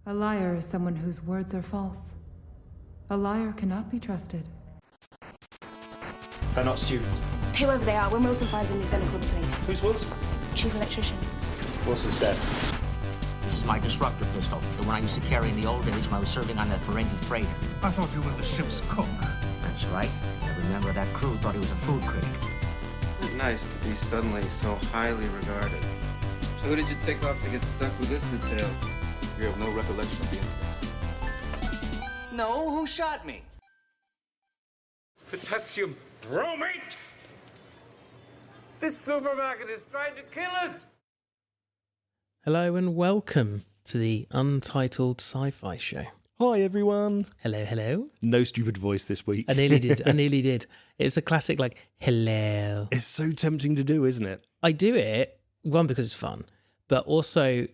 A liar is someone whose words are false. A liar cannot be trusted. They're not students. Whoever they are, when Wilson finds them, he's going to call the police. Who's Wilson? Chief electrician. Wilson's dead. This is my disruptor pistol, the one I used to carry in the old days when I was serving on that Ferengi freighter. I thought you were the ship's cook. That's right. I remember that crew thought he was a food critic. It's nice to be suddenly so highly regarded. So who did you take off to get stuck with this detail? You have no recollection of the incident. No, who shot me? Potassium bromate! This supermarket is trying to kill us! Hello and welcome to the Untitled Sci-fi Show. Hi everyone. Hello, hello. No stupid voice this week. I nearly did. It's a classic like, hello. It's so tempting to do, isn't it? I do it, one, because it's fun, but also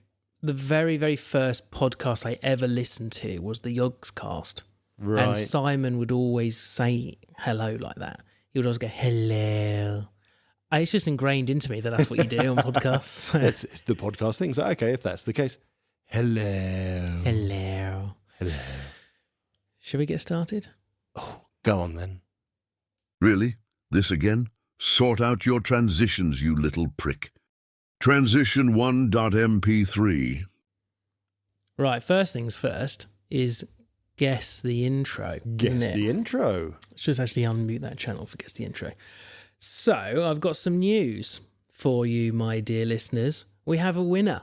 the very, very first podcast I ever listened to was the Yogscast. Right. And Simon would always say hello like that. He would always go, hello. It's just ingrained into me that that's what you do on podcasts. It's the podcast thing. So, okay, if that's the case, hello. Hello. Hello. Shall we get started? Oh, go on then. Really? This again? Sort out your transitions, you little prick. Transition 1.mp3. Right, first things first is guess the intro. Guess the intro. Let's just actually unmute that channel for guess the intro. So, I've got some news for you, my dear listeners. We have a winner.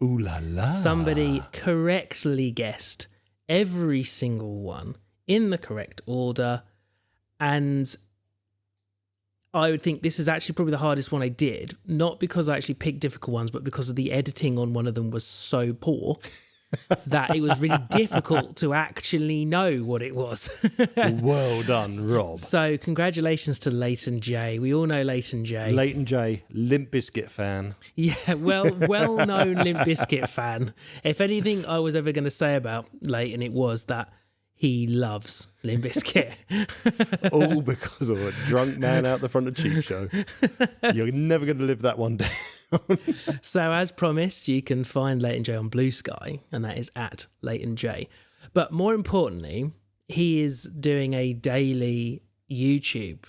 Ooh la la. Somebody correctly guessed every single one in the correct order. And I would think this is actually probably the hardest one I did. Not because I actually picked difficult ones, but because of the editing on one of them was so poor that it was really difficult to actually know what it was. Well done, Rob. So congratulations to Leighton J. We all know Leighton J. Leighton J, Limp Bizkit fan. Yeah, well-known Limp Bizkit fan. If anything I was ever going to say about Leighton, it was that he loves Limp Bizkit. All because of a drunk man out the front of Cheap Show. You're never going to live that one day. So as promised, you can find Leighton J on Blue Sky, and that is at Leighton J. But more importantly, he is doing a daily YouTube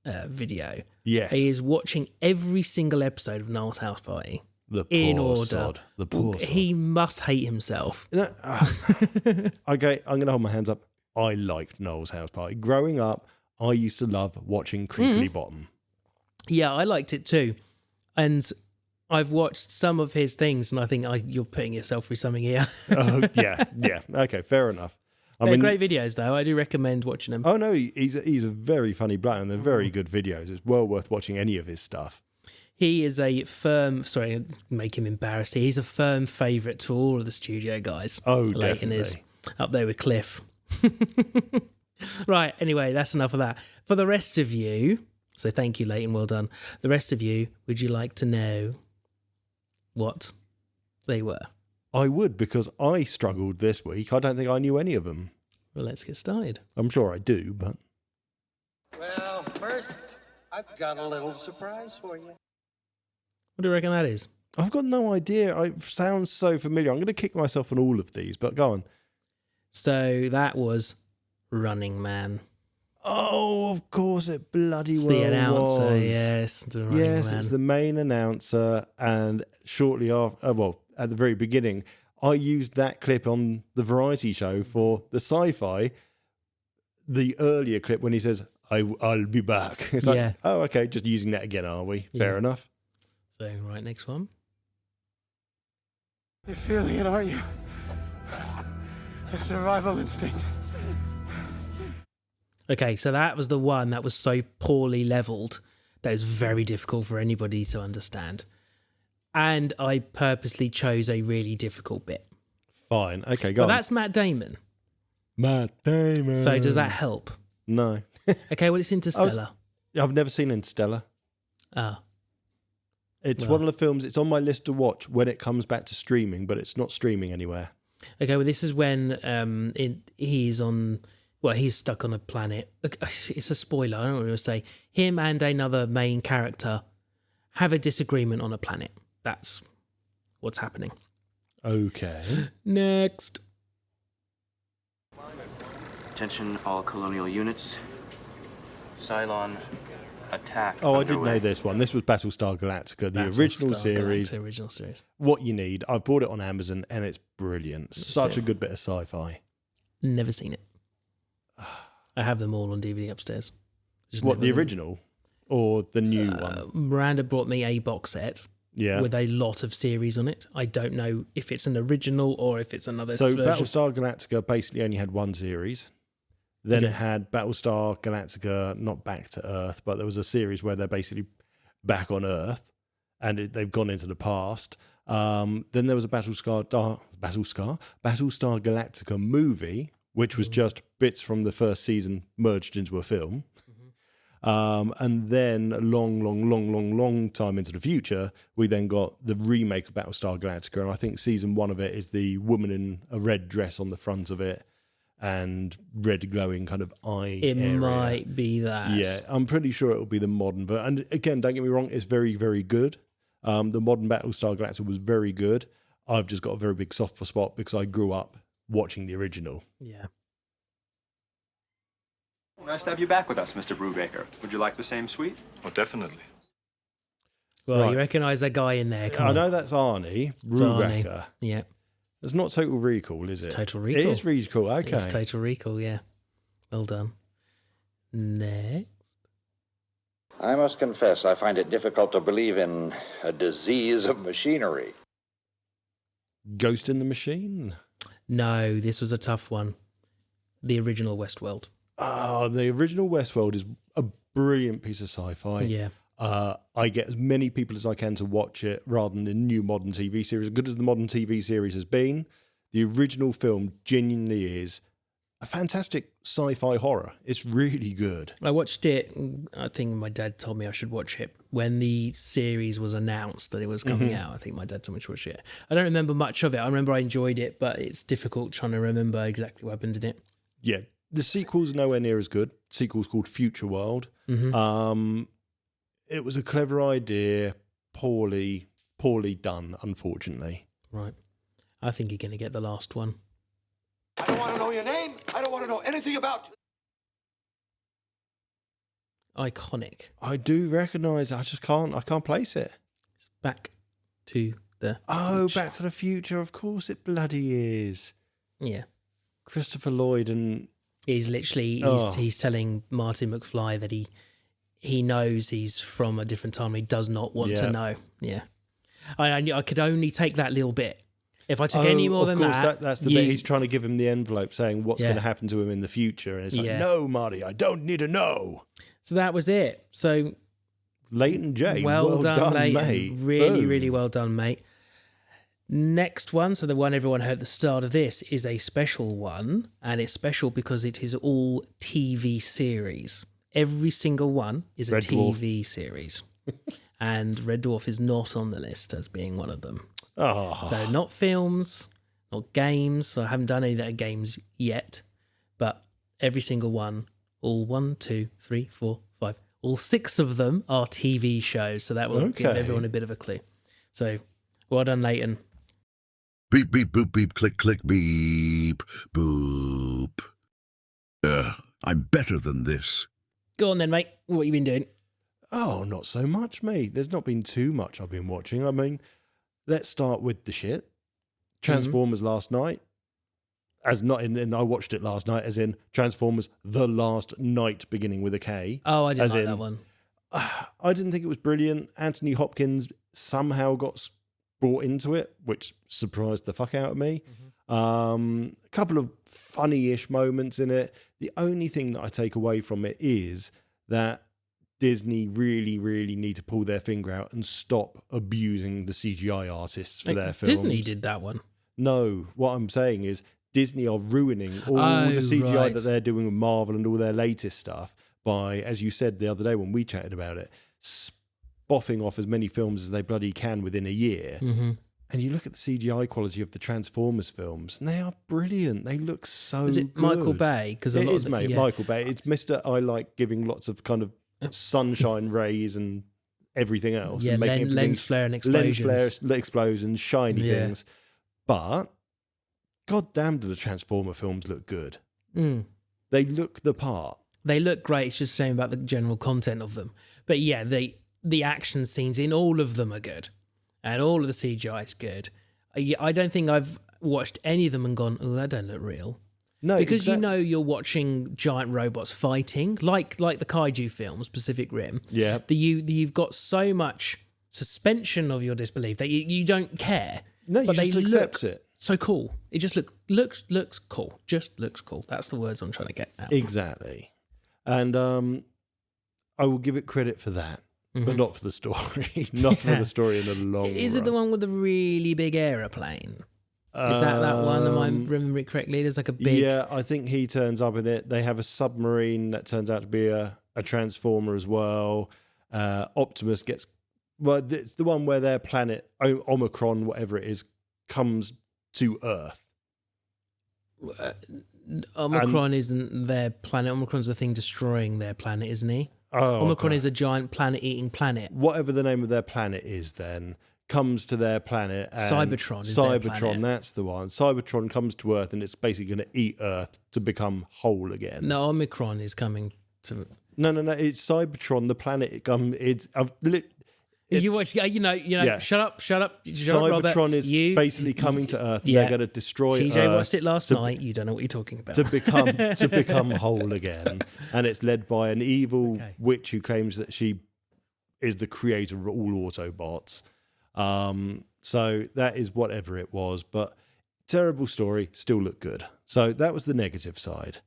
video. Yes. He is watching every single episode of Noel's House Party. The in poor order. sod. The poor sod. He must hate himself. Okay, I'm going to hold my hands up. I liked Noel's House Party. Growing up, I used to love watching Crinkly Bottom. Yeah, I liked it too. And I've watched some of his things, and I think you're putting yourself through something here. Oh, yeah. Okay, fair enough. They're great videos, though. I do recommend watching them. Oh, no, he's a very funny bloke, and they're very good videos. It's well worth watching any of his stuff. He is a firm, sorry, make him embarrassed. He's a firm favourite to all of the studio guys. Oh, Leighton definitely. is up there with Cliff. Right, anyway, that's enough of that. For the rest of you, so thank you, Leighton, well done. The rest of you, would you like to know what they were? I would, because I struggled this week. I don't think I knew any of them. Well, let's get started. I'm sure I do, but... Well, first, I've got a little surprise for you. What do you reckon that is? I've got no idea. It sounds so familiar. I'm going to kick myself on all of these, but go on. So that was Running Man. Oh, of course it bloody well the announcer, was. yes. Yes, Man. it's the main announcer, and shortly after, at the very beginning, I used that clip on the variety show for the sci-fi, the earlier clip when he says, I'll be back. It's like, Yeah. oh, okay, just using that again, are we? Fair Yeah. enough. So, right, next one. You're feeling it, aren't you? A survival instinct. Okay, so that was the one that was so poorly levelled that is very difficult for anybody to understand. And I purposely chose a really difficult bit. Fine. Okay, go But on. that's Matt Damon. Matt Damon. So does that help? No. Okay, well, it's Interstellar. I've never seen Interstellar. Ah. It's one of the films, it's on my list to watch when it comes back to streaming, but it's not streaming anywhere. Okay, well, this is when he's on... Well, he's stuck on a planet. It's a spoiler, I don't want to say. Him and another main character have a disagreement on a planet. That's what's happening. Okay. Next. Attention all colonial units. Cylon attack. Oh, I did know this one. This was Battlestar Galactica, the original series. Galactica, original series. What you need. I bought it on Amazon and it's brilliant. Such a good bit of sci-fi. Never seen it. I have them all on DVD upstairs. What, the original or the new one? Miranda brought me a box set. Yeah. With a lot of series on it. I don't know if it's an original or if it's another So version. Battlestar Galactica basically only had one series. Then it had Battlestar Galactica, not Back to Earth, but there was a series where they're basically back on Earth and they've gone into the past. Then there was a Battlestar Galactica movie, which was just bits from the first season merged into a film. And then a long time into the future, we then got the remake of Battlestar Galactica. And I think season 1 of it is the woman in a red dress on the front of it and red glowing kind of eye area. Might be that. Yeah, I'm pretty sure it'll be the modern. But and again, don't get me wrong, it's very, very good. The modern Battlestar Galactica was very good. I've just got a very big soft spot because I grew up watching the original. Yeah. Nice to have you back with us, Mr. Brubaker. Would you like the same suite? Oh, definitely. Well, you recognise that guy in there. I know that's Arnie Brubaker. Yeah. It's not Total Recall, is it? It's Total Recall. It is Recall, okay. It's Total Recall, yeah. Well done. Next. I must confess, I find it difficult to believe in a disease of machinery. Ghost in the Machine? No, this was a tough one. The original Westworld. Oh, the original Westworld is a brilliant piece of sci-fi. Yeah. I get as many people as I can to watch it rather than the new modern TV series. As good as the modern TV series has been, the original film genuinely is a fantastic sci-fi horror. It's really good. I watched it. I think my dad told me I should watch it when the series was announced that it was coming out. I think my dad told me to watch it. I don't remember much of it. I remember I enjoyed it, but it's difficult trying to remember exactly what happened in it. Yeah, the sequel's nowhere near as good. The sequel's called Future World. It was a clever idea, poorly done, unfortunately. Right. I think you're going to get the last one. I don't want to know your name. I don't want to know anything about you. Iconic. I do recognise it. I can't place it. It's Back to the Future. Back to the Future. Of course it bloody is. Yeah. Christopher Lloyd and... He's literally, he's telling Marty McFly that he knows he's from a different time. He does not want to know. Yeah. I could only take that little bit. If I took any more than that... That's the bit he's trying to give him the envelope saying what's going to happen to him in the future. And it's like, no, Marty, I don't need to know. So that was it. So... Leighton J. Well done, Leighton. Mate. Really, really well done, mate. Next one, so the one everyone heard at the start of this, is a special one. And it's special because it is all TV series. Every single one is a TV series. And Red Dwarf is not on the list as being one of them. Oh. So not films, not games. So I haven't done any that are games yet. But every single one, all 1, 2, 3, 4, 5, all 6 of them are TV shows. So that will give everyone a bit of a clue. So well done, Leighton. Beep, beep, boop, beep, click, click, beep, boop. I'm better than this. Go on then, mate. What have you been doing? Oh, not so much, mate. There's not been too much I've been watching. I mean, let's start with the shit. Transformers last night. And I watched it last night, as in Transformers The Last Night, beginning with a K. Oh, I didn't like that one. I didn't think it was brilliant. Anthony Hopkins somehow got brought into it, which surprised the fuck out of me. A couple of funny-ish moments in it. The only thing that I take away from it is that Disney really, really need to pull their finger out and stop abusing the CGI artists for their films. Disney did that one. No, what I'm saying is Disney are ruining all the CGI that they're doing with Marvel and all their latest stuff by, as you said the other day when we chatted about it, boffing off as many films as they bloody can within a year. And you look at the CGI quality of the Transformers films, and they are brilliant. They look so Is it good. Michael Bay? It is, mate, Michael Bay. It's Mr. I like giving lots of kind of sunshine rays and everything else. Yeah, and making lens flare and explosions. Explosions, shiny things. But, goddamn, do the Transformer films look good. They look the part. They look great. It's just saying about the general content of them. But yeah, the action scenes in all of them are good. And all of the CGI is good. I don't think I've watched any of them and gone, oh, that don't look real. No, because you know you're watching giant robots fighting, like the kaiju films, Pacific Rim. Yeah. You've got so much suspension of your disbelief that you don't care. No, you but just they accept look it. So cool. It just looks cool. Just looks cool. That's the words I'm trying to get at. Exactly. And I will give it credit for that, but not for the story. Not for the story in the long run. Is it the one with the really big aeroplane? Is that one? Am I remembering it correctly? There's like a big... Yeah, I think he turns up in it. They have a submarine that turns out to be a transformer as well. Optimus gets... Well, it's the one where their planet, Omicron, whatever it is, comes to Earth. Omicron isn't their planet. Omicron's the thing destroying their planet, isn't he? Oh, Omicron is a giant planet-eating planet. Whatever the name of their planet is then... comes to their planet. And Cybertron is their planet. That's the one. Cybertron comes to Earth and it's basically going to eat Earth to become whole again. No, Omicron is coming to... No. It's Cybertron, the planet. You watch, Yeah. Shut up, Cybertron Robert. is basically coming to Earth. Yeah. They're going to destroy TJ Earth. watched it last night. You don't know what you're talking about. To become whole again. And it's led by an evil witch who claims that she is the creator of all Autobots. So that is whatever it was, but terrible story, still looked good. So that was the negative side.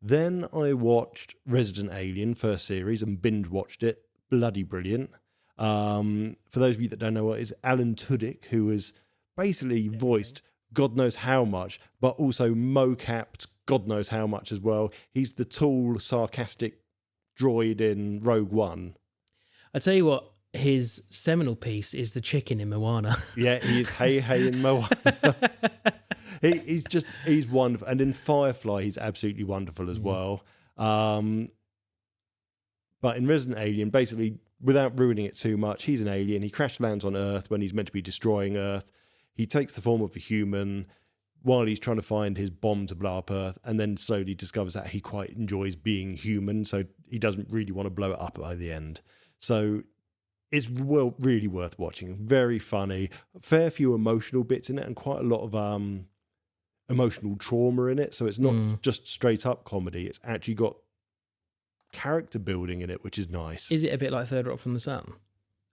Then I watched Resident Alien first series and binge watched it. Bloody brilliant. For those of you that don't know what it is, Alan Tudyk, who has basically voiced God knows how much, but also mocapped God knows how much as well. He's the tall, sarcastic droid in Rogue One. I tell you what, his seminal piece is the chicken in Moana. Yeah, he is Hey in Moana. he's wonderful. And in Firefly, he's absolutely wonderful as well. But in Resident Alien, basically, without ruining it too much, he's an alien. He crash lands on Earth when he's meant to be destroying Earth. He takes the form of a human while he's trying to find his bomb to blow up Earth, and then slowly discovers that he quite enjoys being human, so he doesn't really want to blow it up by the end. So it's really worth watching. Very funny. A fair few emotional bits in it and quite a lot of emotional trauma in it. So it's not just straight up comedy. It's actually got character building in it, which is nice. Is it a bit like Third Rock from the Sun?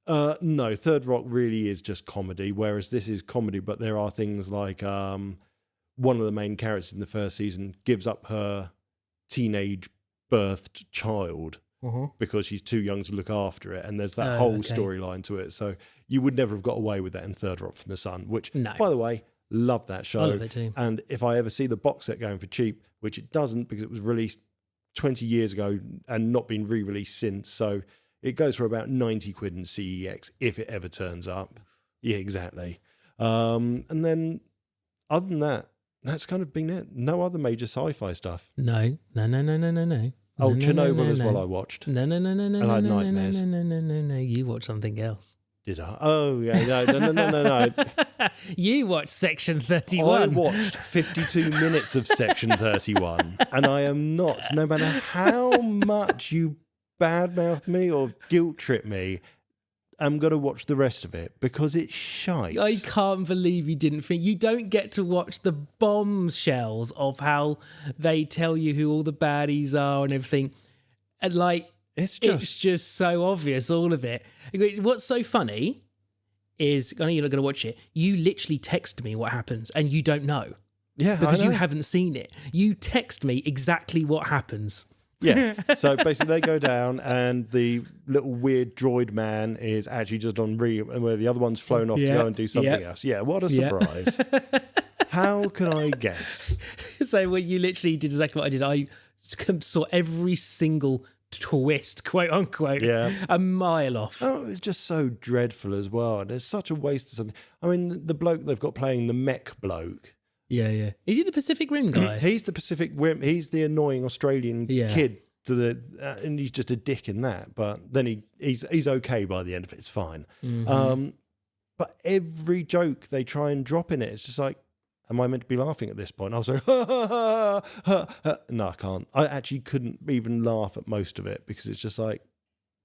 No, Third Rock really is just comedy, whereas this is comedy, but there are things like one of the main characters in the first season gives up her teenage birthed child because she's too young to look after it, and there's that whole storyline to it. So you would never have got away with that in Third Rock from the Sun, which, by the way, love that show. I love it too. And if I ever see the box set going for cheap, which it doesn't because it was released 20 years ago and not been re-released since, so it goes for about 90 quid in CEX if it ever turns up. Yeah, exactly. And then other than that, that's kind of been it. No other major sci-fi stuff. No. Oh, Chernobyl as well I watched. No. And I had nightmares. No. You watched something else. Did I? Oh, yeah. No. You watched Section 31. I watched 52 minutes of Section 31, and I am not, no matter how much you badmouth me or guilt trip me, I'm going to watch the rest of it because it's shite. I can't believe you didn't think. You don't get to watch the bombshells of how they tell you who all the baddies are and everything. And it's just so obvious, all of it. What's so funny is, I know you're not going to watch it, you literally text me what happens and you don't know. Yeah, because you haven't seen it. You text me exactly what happens. Yeah, so basically they go down and the little weird droid man is actually just on where the other one's flown off to go and do something else. Yeah, what a surprise. How can I guess? So you literally did exactly what I did. I saw every single twist, quote unquote, a mile off. Oh, it's just so dreadful as well. There's such a waste of something. I mean, the bloke they've got playing the mech bloke. Yeah. Is he the Pacific Rim guy? He's the Pacific Rim. He's the annoying Australian kid and he's just a dick in that. But then he's okay by the end of it. It's fine. But every joke they try and drop in it, it's just like, am I meant to be laughing at this point? I was like, ha, ha, ha, ha, ha. No, I can't. I actually couldn't even laugh at most of it because it's just like,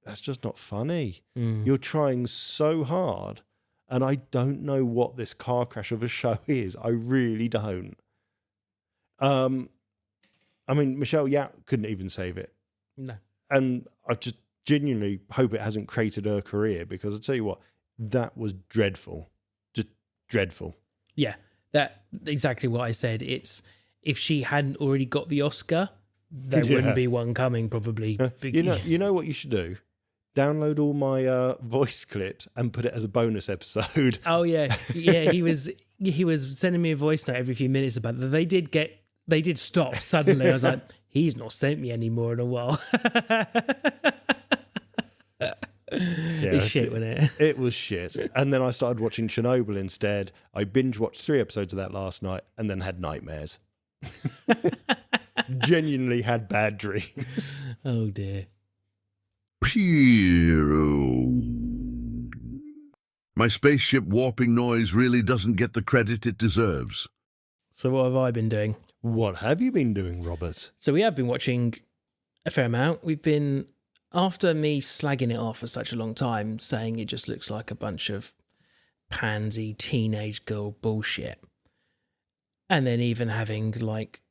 that's just not funny. You're trying so hard, and I don't know what this car crash of a show is. I really don't. I mean, Michelle Yap couldn't even save it. No. And I just genuinely hope it hasn't created her career, because I tell you what, that was dreadful. Just dreadful. Yeah, that's exactly what I said. It's if she hadn't already got the Oscar, there wouldn't be one coming probably. You know what you should do? Download all my voice clips and put it as a bonus episode. Oh yeah, yeah. He was sending me a voice note every few minutes about that. They did stop suddenly. I was like, he's not sent me any more in a while. It's shit, wasn't it? It was shit. And then I started watching Chernobyl instead. I binge watched 3 episodes of that last night and then had nightmares. Genuinely had bad dreams. Oh dear. My spaceship warping noise really doesn't get the credit it deserves. So what have I been doing? What have you been doing, Robert? So we have been watching a fair amount. We've been, after me slagging it off for such a long time, saying it just looks like a bunch of pansy teenage girl bullshit. And then even having like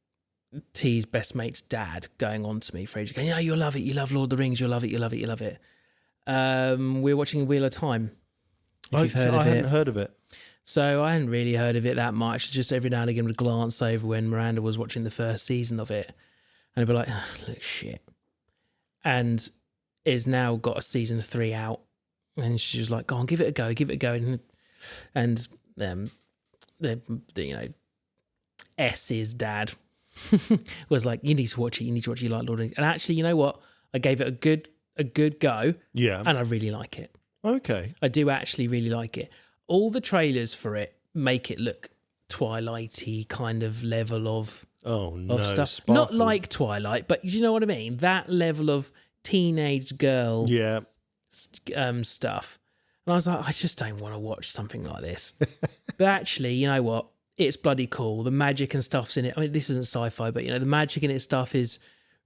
T's best mate's dad going on to me for ages, going, yeah, you'll love it. You love Lord of the Rings. You'll love it. You love it. You love it. We're watching Wheel of Time. I hadn't heard of it. So I hadn't really heard of it that much. Just every now and again would glance over when Miranda was watching the first season of it. And I'd be like, oh, look, shit. And it's now got a season 3 out. And she's like, go on, give it a go. Give it a go. And S's dad was like, you need to watch it. You need to watch it. You like Lord of the Rings. And actually, you know what? I gave it a good go. Yeah. And I really like it. Okay. I do actually really like it. All the trailers for it make it look Twilighty kind of level of stuff. Sparkle. Not like Twilight, but you know what I mean? That level of teenage girl stuff. And I was like, I just don't want to watch something like this. But actually, you know what? It's bloody cool. The magic and stuff's in it. I mean, this isn't sci-fi, but, you know, the magic in it stuff is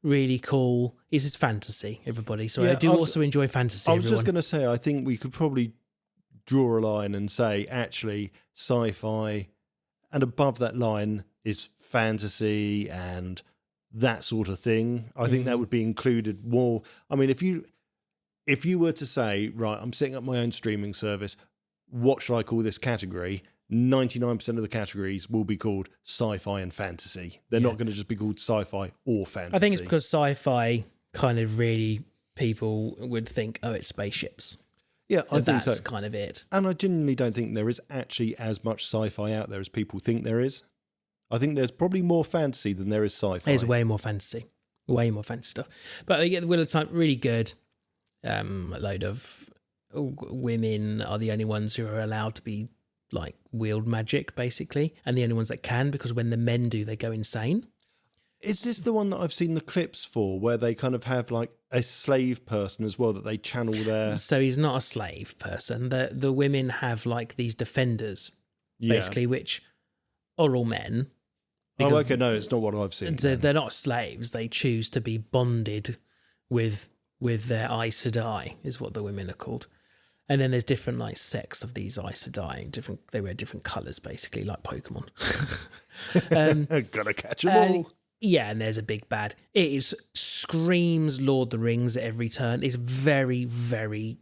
really cool. It's just fantasy, everybody. So I do also enjoy fantasy, I was just going to say, I think we could probably draw a line and say, actually, sci-fi, and above that line is fantasy and that sort of thing. I think that would be included more. I mean, if you were to say, right, I'm setting up my own streaming service, what should I call this category? 99% of the categories will be called sci-fi and fantasy. They're not going to just be called sci-fi or fantasy. I think it's because sci-fi kind of really people would think, oh, it's spaceships. Yeah, I think so. That's kind of it. And I genuinely don't think there is actually as much sci-fi out there as people think there is. I think there's probably more fantasy than there is sci-fi. There's way more fantasy. Way more fantasy stuff. But the Wheel of Time, really good. A load of women are the only ones who are allowed to be like wield magic, basically, and the only ones that can, because when the men do, they go insane. Is this the one that I've seen the clips for, where they kind of have like a slave person as well that they channel their... So he's not a slave person. The women have like these defenders, basically, which are all men. Oh, okay, no, it's not what I've seen. They're not slaves. They choose to be bonded with their Aes Sedai, is what the women are called. And then there's different like sects of these Aes Sedai. They wear different colours, basically, like Pokemon. Gotta catch them all. Yeah, and there's a big bad. It screams Lord of the Rings at every turn. It's very, very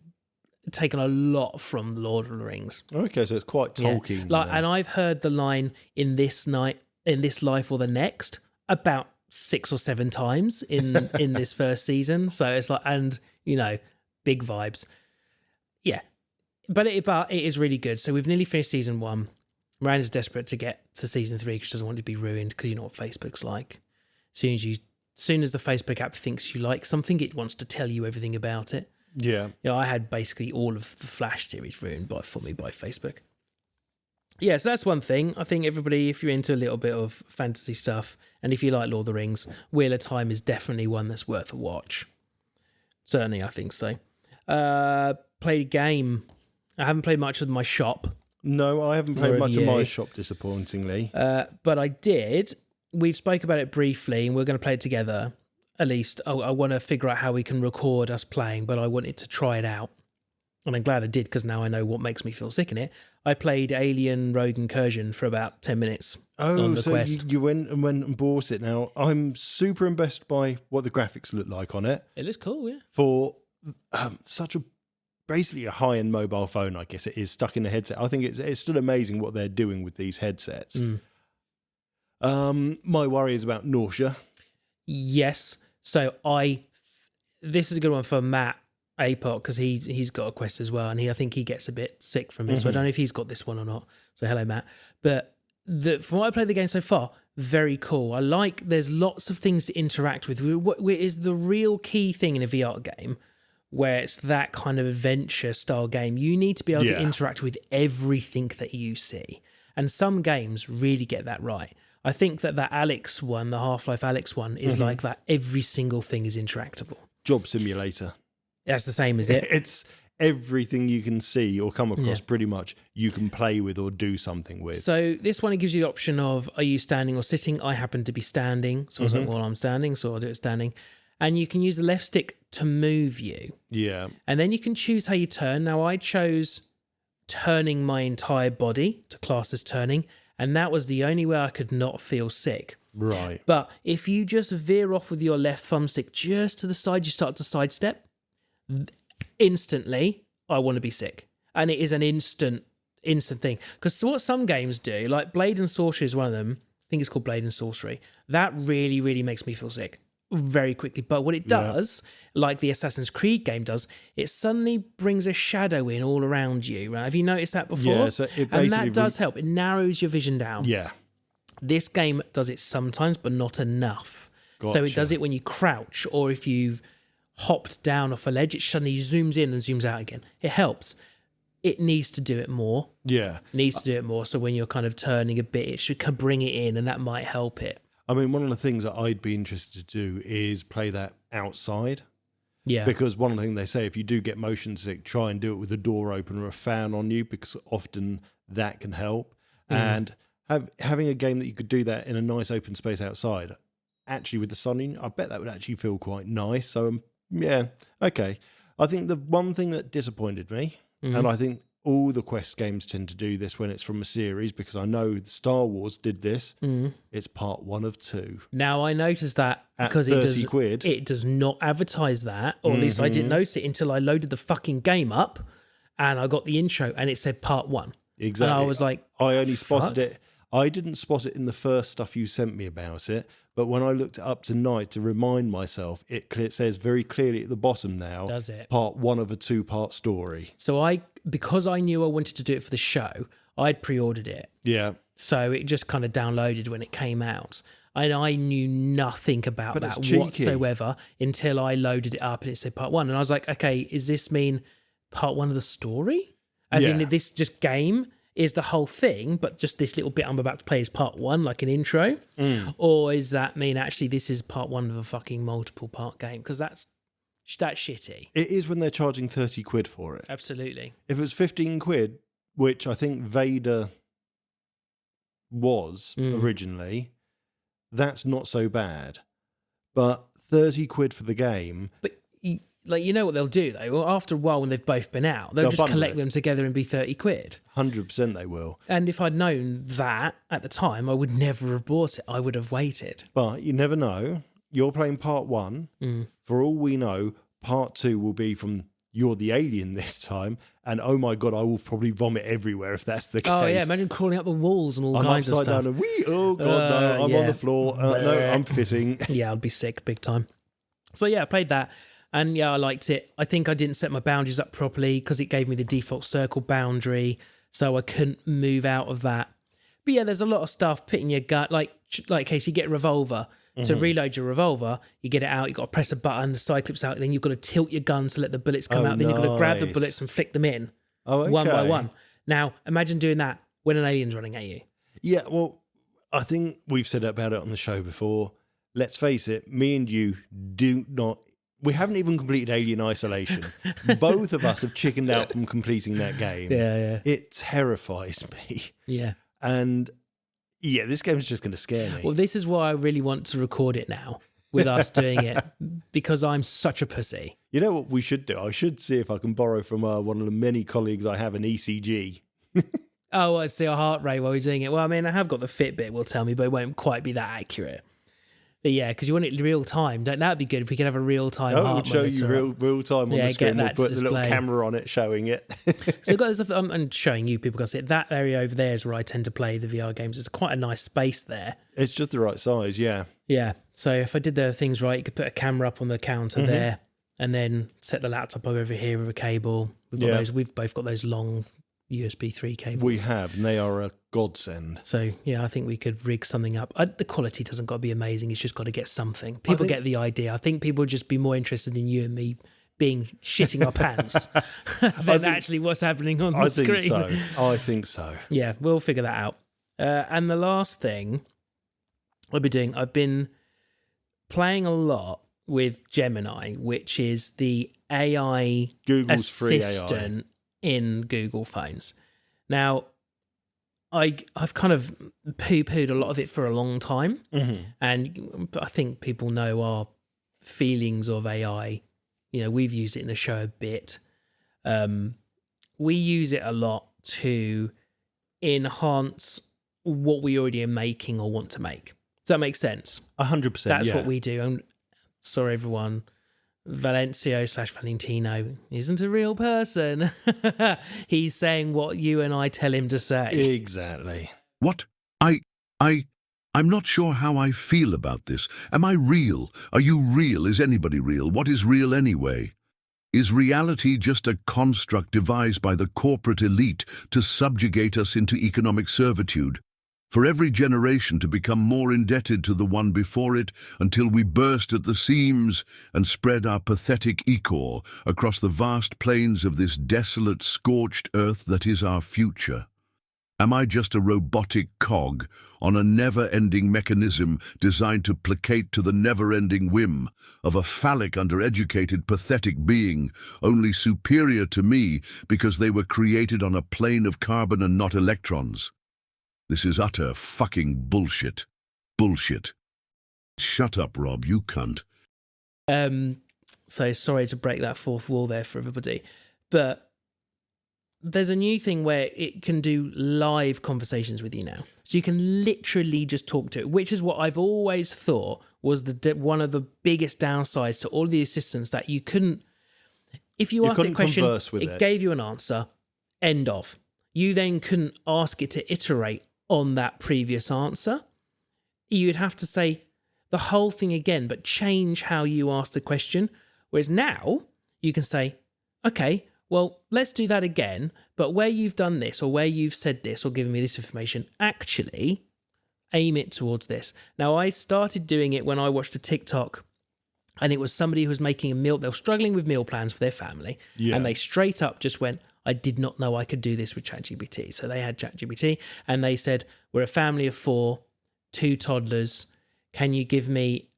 taken a lot from Lord of the Rings. Okay, so it's quite Tolkien. Yeah. And I've heard the line in this life or the next about 6 or 7 times in this first season. So it's like, and you know, big vibes. Yeah, but it is really good. So we've nearly finished season 1. Miranda's desperate to get to season 3 because she doesn't want it to be ruined, because you know what Facebook's like. As soon as the Facebook app thinks you like something, it wants to tell you everything about it. Yeah. You know, I had basically all of the Flash series ruined for me by Facebook. Yeah, so that's one thing. I think everybody, if you're into a little bit of fantasy stuff, and if you like Lord of the Rings, Wheel of Time is definitely one that's worth a watch. Certainly, I think so. Played a game. I haven't played much of my shop. No, I haven't played much of review. my shop, disappointingly. But I did. We've spoke about it briefly, and we're going to play it together. At least I want to figure out how we can record us playing, but I wanted to try it out. And I'm glad I did, because now I know what makes me feel sick in it. I played Alien Rogue Incursion for about 10 minutes on the Quest. You went and bought it. Now, I'm super impressed by what the graphics look like on it. It looks cool, yeah. For basically a high-end mobile phone, I guess it is, stuck in a headset. I think it's still amazing what they're doing with these headsets. My worry is about nausea. Yes. So this is a good one for Matt Apot, because he's got a Quest as well, and I think he gets a bit sick from it. So I don't know if he's got this one or not. So hello, Matt. But from what I played the game so far, very cool. I like there's lots of things to interact with. What is the real key thing in a VR game, where it's that kind of adventure style game? You need to be able to interact with everything that you see, and some games really get that right. I think that Alex one, the Half-Life Alex one, is like that. Every single thing is interactable. Job simulator. That's the same as it. It's everything you can see or come across pretty much you can play with or do something with. So this one, it gives you the option of, are you standing or sitting? I happen to be standing. So I was like, well, I'm standing, so I'll do it standing. And you can use the left stick to move you. Yeah. And then you can choose how you turn. Now, I chose turning my entire body to class as turning, and that was the only way I could not feel sick. Right. But if you just veer off with your left thumbstick just to the side, you start to sidestep, instantly, I want to be sick. And it is an instant thing. Because what some games do, like Blade and Sorcery is one of them, I think it's called Blade and Sorcery, that really, really makes me feel sick very quickly. But what it does, like the Assassin's Creed game does, it suddenly brings a shadow in all around you. Right? Have you noticed that before? Yeah, so it basically and that does help. It narrows your vision down. Yeah. This game does it sometimes, but not enough. So it does it when you crouch, or if you've hopped down off a ledge, it suddenly zooms in and zooms out again. It helps. It needs to do it more. Yeah. It needs to do it more. So when you're kind of turning a bit, it should bring it in, and that might help it. I mean, one of the things that I'd be interested to do is play that outside. Yeah. Because one of the things they say, if you do get motion sick, try and do it with a door open or a fan on you, because often that can help. And having a game that you could do that in a nice open space outside, actually with the sun in, I bet that would actually feel quite nice. So, yeah, okay. I think the one thing that disappointed me, and I think all the Quest games tend to do this when it's from a series, because I know Star Wars did this, it's part 1 of 2. Now, I noticed that At because 30 quid. It does not advertise that, or at least I didn't notice it until I loaded the fucking game up and I got the intro and it said part 1. Exactly. And I was like, I only spotted it. I didn't spot it in the first stuff you sent me about it, but when I looked it up tonight to remind myself, it says very clearly at the bottom now, does it? Part 1 of a 2-part story. So because I knew I wanted to do it for the show, I'd pre-ordered it. Yeah. So it just kind of downloaded when it came out. And I knew nothing about that cheeky. whatsoever until I loaded it up and it said part 1. And I was like, okay, does this mean part 1 of the story? As in this just game is the whole thing, but just this little bit I'm about to play is part 1, like an intro? Or does that mean actually this is part 1 of a fucking multiple part game? Because that's shitty. It is when they're charging 30 quid for it. Absolutely. If it was 15 quid, which I think Vader was originally, that's not so bad. But 30 quid for the game. But you know what they'll do though? Well, after a while when they've both been out, they'll just collect them together and be 30 quid. 100% they will. And if I'd known that at the time, I would never have bought it. I would have waited. But you never know. You're playing part 1. For all we know, part 2 will be from you're the alien this time. And oh my God, I will probably vomit everywhere if that's the case. Oh yeah, imagine crawling up the walls and all kinds of stuff. I'm upside down and oh God, no, I'm on the floor. No, I'm fitting. Yeah, I'd be sick big time. So yeah, I played that. And yeah, I liked it. I think I didn't set my boundaries up properly because it gave me the default circle boundary, so I couldn't move out of that. But yeah, there's a lot of stuff putting your gun, like in case you get a revolver. To reload your revolver, you get it out, you've got to press a button, the side clips out, then you've got to tilt your gun to let the bullets come out, then you've got to grab the bullets and flick them in one by one. Now, imagine doing that when an alien's running at you. Yeah, well, I think we've said about it on the show before. Let's face it, me and you do not We haven't even completed Alien Isolation. Both of us have chickened out from completing that game. Yeah. It terrifies me. Yeah. And yeah, this game's just going to scare me. Well, this is why I really want to record it now with us doing it, because I'm such a pussy. You know what we should do? I should see if I can borrow from one of the many colleagues I have an ECG. Oh, I see a heart rate while we're doing it. Well, I mean, I have got the Fitbit, will tell me, but it won't quite be that accurate. But yeah, because you want it real time. That'd be good if we could have a real time. Oh, it would show you real time on the screen. We'll put the little camera on it showing it. So I've got this, and showing you people, because that area over there is where I tend to play the VR games. It's quite a nice space there. It's just the right size, yeah. Yeah. So if I did the things right, you could put a camera up on the counter there, and then set the laptop over here with a cable. We've both got those long USB 3 cables. We have, and they are a godsend. So yeah, I think we could rig something up. The quality doesn't got to be amazing. It's just got to get something. People get the idea. I think people would just be more interested in you and me being shitting our pants than actually what's happening on the screen. I think so. Yeah, we'll figure that out. And the last thing I've been playing a lot with Gemini, which is the AI Google's free assistant in Google phones. Now, I've kind of poo-pooed a lot of it for a long time, and I think people know our feelings of AI. You know, we've used it in the show a bit. We use it a lot to enhance what we already are making or want to make. Does that make sense? 100%. That's what we do. And sorry, everyone. Valentino isn't a real person. He's saying what you and I tell him to say. Exactly. What? I'm not sure how I feel about this. Am I real? Are you real? Is anybody real? What is real anyway? Is reality just a construct devised by the corporate elite to subjugate us into economic servitude? For every generation to become more indebted to the one before it until we burst at the seams and spread our pathetic ichor across the vast plains of this desolate, scorched earth that is our future. Am I just a robotic cog on a never-ending mechanism designed to placate to the never-ending whim of a phallic, undereducated, pathetic being, only superior to me because they were created on a plane of carbon and not electrons? This is utter fucking bullshit. Bullshit. Shut up, Rob, you cunt. So sorry to break that fourth wall there for everybody, but there's a new thing where it can do live conversations with you now. So you can literally just talk to it, which is what I've always thought was one of the biggest downsides to all of the assistants, that you couldn't, if you asked it a question, it gave you an answer, end of. You then couldn't ask it to iterate on that previous answer. You'd have to say the whole thing again, but change how you ask the question. Whereas now you can say, okay, well, let's do that again, but where you've done this or where you've said this or given me this information, actually aim it towards this. Now, I started doing it when I watched a TikTok, and it was somebody who was making a meal. They were struggling with meal plans for their family, and they straight up just went, I did not know I could do this with ChatGPT. So they had ChatGPT, and they said, we're a family of 4, 2 toddlers. Can you give me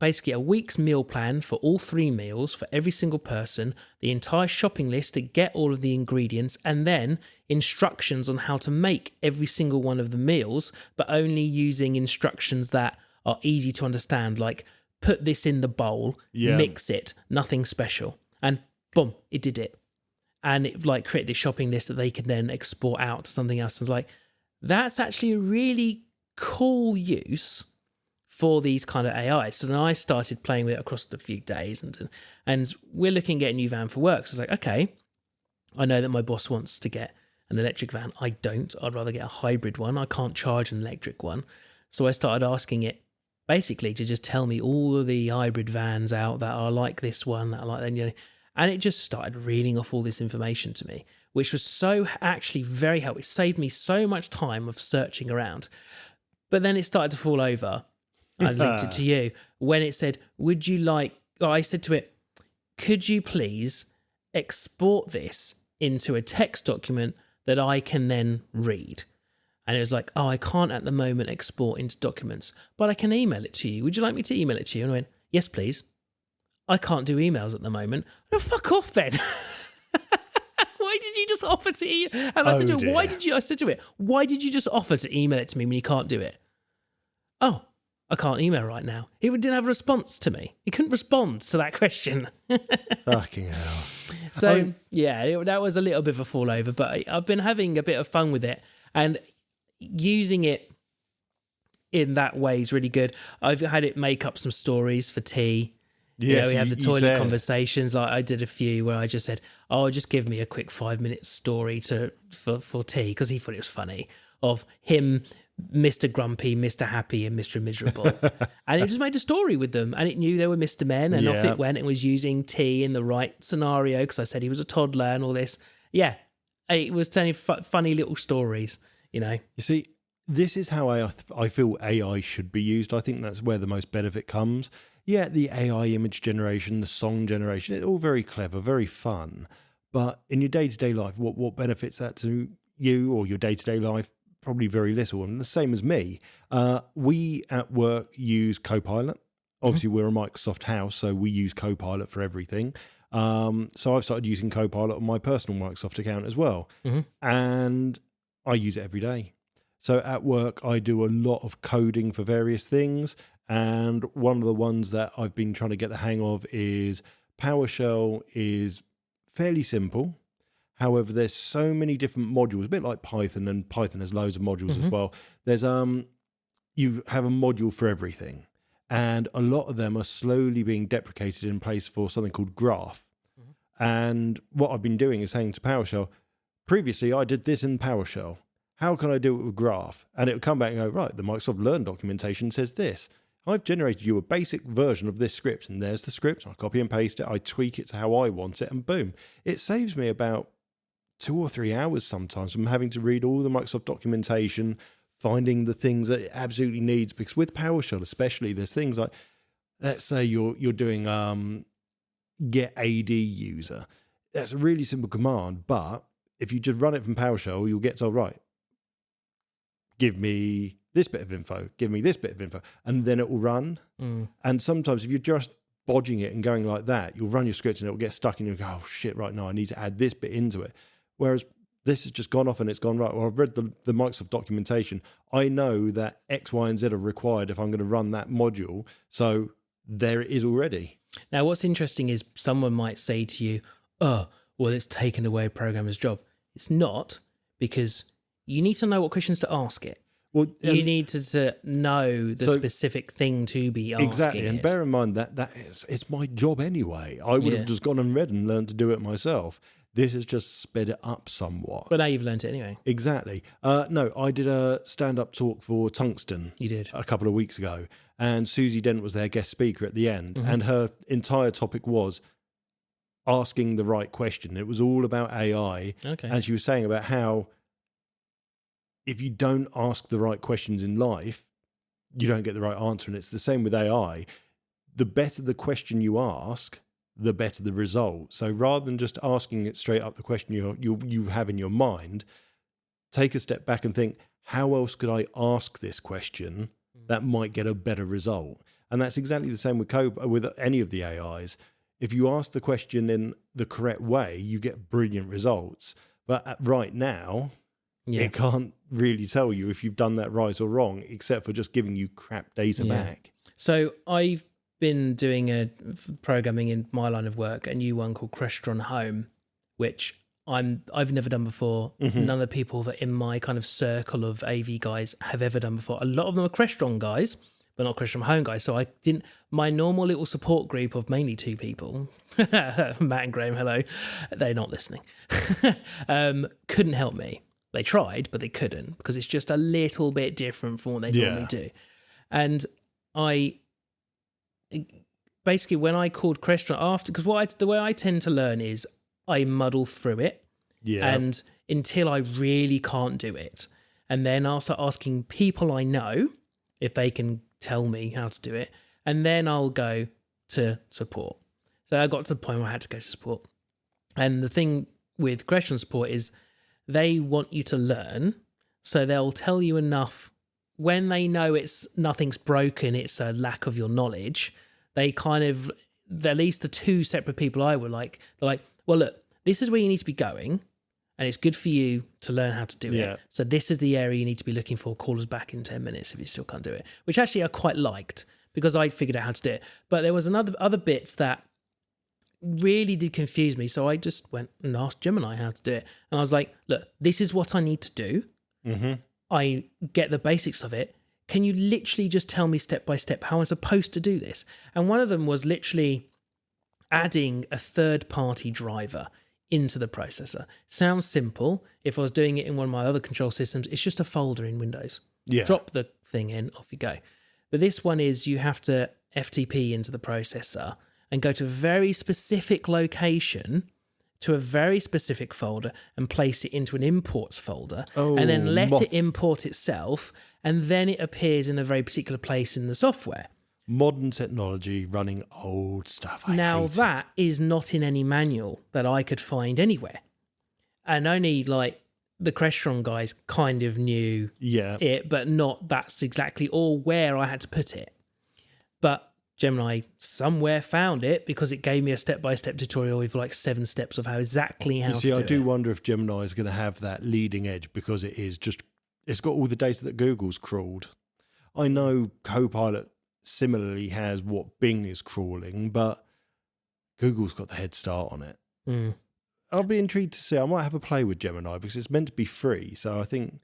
basically a week's meal plan for all 3 meals for every single person, the entire shopping list to get all of the ingredients, and then instructions on how to make every single one of the meals, but only using instructions that are easy to understand, like put this in the bowl, mix it, nothing special. And boom, it did it. And it like created this shopping list that they could then export out to something else. I was like, that's actually a really cool use for these kind of AIs. So then I started playing with it across a few days, and we're looking at a new van for work. So it's like, okay, I know that my boss wants to get an electric van. I don't. I'd rather get a hybrid one. I can't charge an electric one. So I started asking it basically to just tell me all of the hybrid vans out that are like this one, that are like that, and it just started reading off all this information to me, which was so actually very helpful. It saved me so much time of searching around. But then it started to fall over. I linked it to you when it said, would you like, or I said to it, could you please export this into a text document that I can then read? And it was like, oh, I can't at the moment export into documents, but I can email it to you. Would you like me to email it to you? And I went, Yes, please. I can't do emails at the moment. No, fuck off then. Why did you just offer to email? And I said to her, I said to it, why did you just offer to email it to me when you can't do it? Oh, I can't email right now. He didn't have a response to me. He couldn't respond to that question. Fucking hell. So, that was a little bit of a fall over, but I've been having a bit of fun with it, and using it in that way is really good. I've had it make up some stories for tea. Yes, we have the toilet conversations. Like I did a few where I just said, "Oh, just give me a quick 5-minute story for tea," because he thought it was funny, of him, Mr. Grumpy, Mr. Happy, and Mr. Miserable, and it just made a story with them, and it knew they were Mr. Men, and off it went. It was using tea in the right scenario because I said he was a toddler and all this. Yeah, it was telling funny little stories. You see, this is how I feel AI should be used. I think that's where the most benefit comes. Yeah, the AI image generation, the song generation, it's all very clever, very fun. But in your day-to-day life, what benefits that to you or your day-to-day life? Probably very little. And the same as me. We at work use Copilot. Obviously, we're a Microsoft house, so we use Copilot for everything. So I've started using Copilot on my personal Microsoft account as well. And I use it every day. So at work, I do a lot of coding for various things. And one of the ones that I've been trying to get the hang of is PowerShell is fairly simple. However, there's so many different modules, a bit like Python, and Python has loads of modules as well. There's you have a module for everything. And a lot of them are slowly being deprecated in place for something called Graph. And what I've been doing is saying to PowerShell, previously I did this in PowerShell. How can I do it with Graph? And it'll come back and go, right, the Microsoft Learn documentation says this. I've generated you a basic version of this script, and there's the script. I copy and paste it. I tweak it to how I want it, and boom. It saves me about 2 or 3 hours sometimes from having to read all the Microsoft documentation, finding the things that it absolutely needs. Because with PowerShell especially, there's things like, let's say you're doing get AD user. That's a really simple command, but if you just run it from PowerShell, you'll get told, right, give me this bit of info, give me this bit of info, and then it will run. And sometimes if you're just bodging it and going like that, you'll run your script and it will get stuck and you'll go, oh shit, right now I need to add this bit into it. Whereas this has just gone off and it's gone, right, well, I've read the Microsoft documentation. I know that X, Y, and Z are required if I'm going to run that module. So there it is already. Now, what's interesting is someone might say to you, oh, well, it's taken away a programmer's job. It's not, because you need to know what questions to ask it. Well, you need to know the specific thing to be asking. Exactly, and bear in mind that it's my job anyway. I would have just gone and read and learned to do it myself. This has just sped it up somewhat. But now you've learned it anyway. Exactly. No, I did a stand-up talk for Tungsten. You did. A couple of weeks ago. And Susie Dent was their guest speaker at the end. And her entire topic was asking the right question. It was all about AI. Okay. And she was saying about how if you don't ask the right questions in life, you don't get the right answer. And it's the same with AI. The better the question you ask, the better the result. So rather than just asking it straight up the question you have in your mind, take a step back and think, how else could I ask this question that might get a better result? And that's exactly the same with any of the AIs. If you ask the question in the correct way, you get brilliant results. But right now, it can't really tell you if you've done that right or wrong, except for just giving you crap data back. So I've been doing a programming in my line of work, a new one called Crestron Home, which I've never done before. None of the people that in my kind of circle of AV guys have ever done before. A lot of them are Crestron guys, but not Crestron Home guys. So I didn't. My normal little support group of mainly 2 people, Matt and Graham, hello, they're not listening. Couldn't help me. They tried, but they couldn't, because it's just a little bit different from what they normally do. And I basically, when I called Crestron after, because the way I tend to learn is I muddle through it, and until I really can't do it, and then I'll start asking people I know if they can tell me how to do it, and then I'll go to support. So I got to the point where I had to go to support, and the thing with Crestron support is they want you to learn, so they'll tell you enough when they know nothing's broken, it's a lack of your knowledge. they kind of, at least the two separate people I were like, they're like, well, look, this is where you need to be going, and it's good for you to learn how to do it. So this is the area you need to be looking for. Call us back in 10 minutes if you still can't do it, which actually I quite liked because I figured out how to do it. But there was other bits that really did confuse me. So I just went and asked Gemini how to do it. And I was like, look, this is what I need to do. I get the basics of it. Can you literally just tell me step by step how I'm supposed to do this? And one of them was literally adding a third-party driver into the processor. Sounds simple. If I was doing it in one of my other control systems, it's just a folder in Windows. Drop the thing in, off you go. But this one is you have to FTP into the processor and go to a very specific location to a very specific folder and place it into an imports folder and then let it import itself, and then it appears in a very particular place in the software. Modern technology running old stuff. Now that is not in any manual that I could find anywhere. And only like the Crestron guys kind of knew it, but not that's exactly or where I had to put it. But Gemini somewhere found it because it gave me a step-by-step tutorial with like 7 steps of how exactly how to do it. I do wonder if Gemini is going to have that leading edge because it's got all the data that Google's crawled. I know Copilot similarly has what Bing is crawling, but Google's got the head start on it. I'll be intrigued to see. I might have a play with Gemini because it's meant to be free, so I think...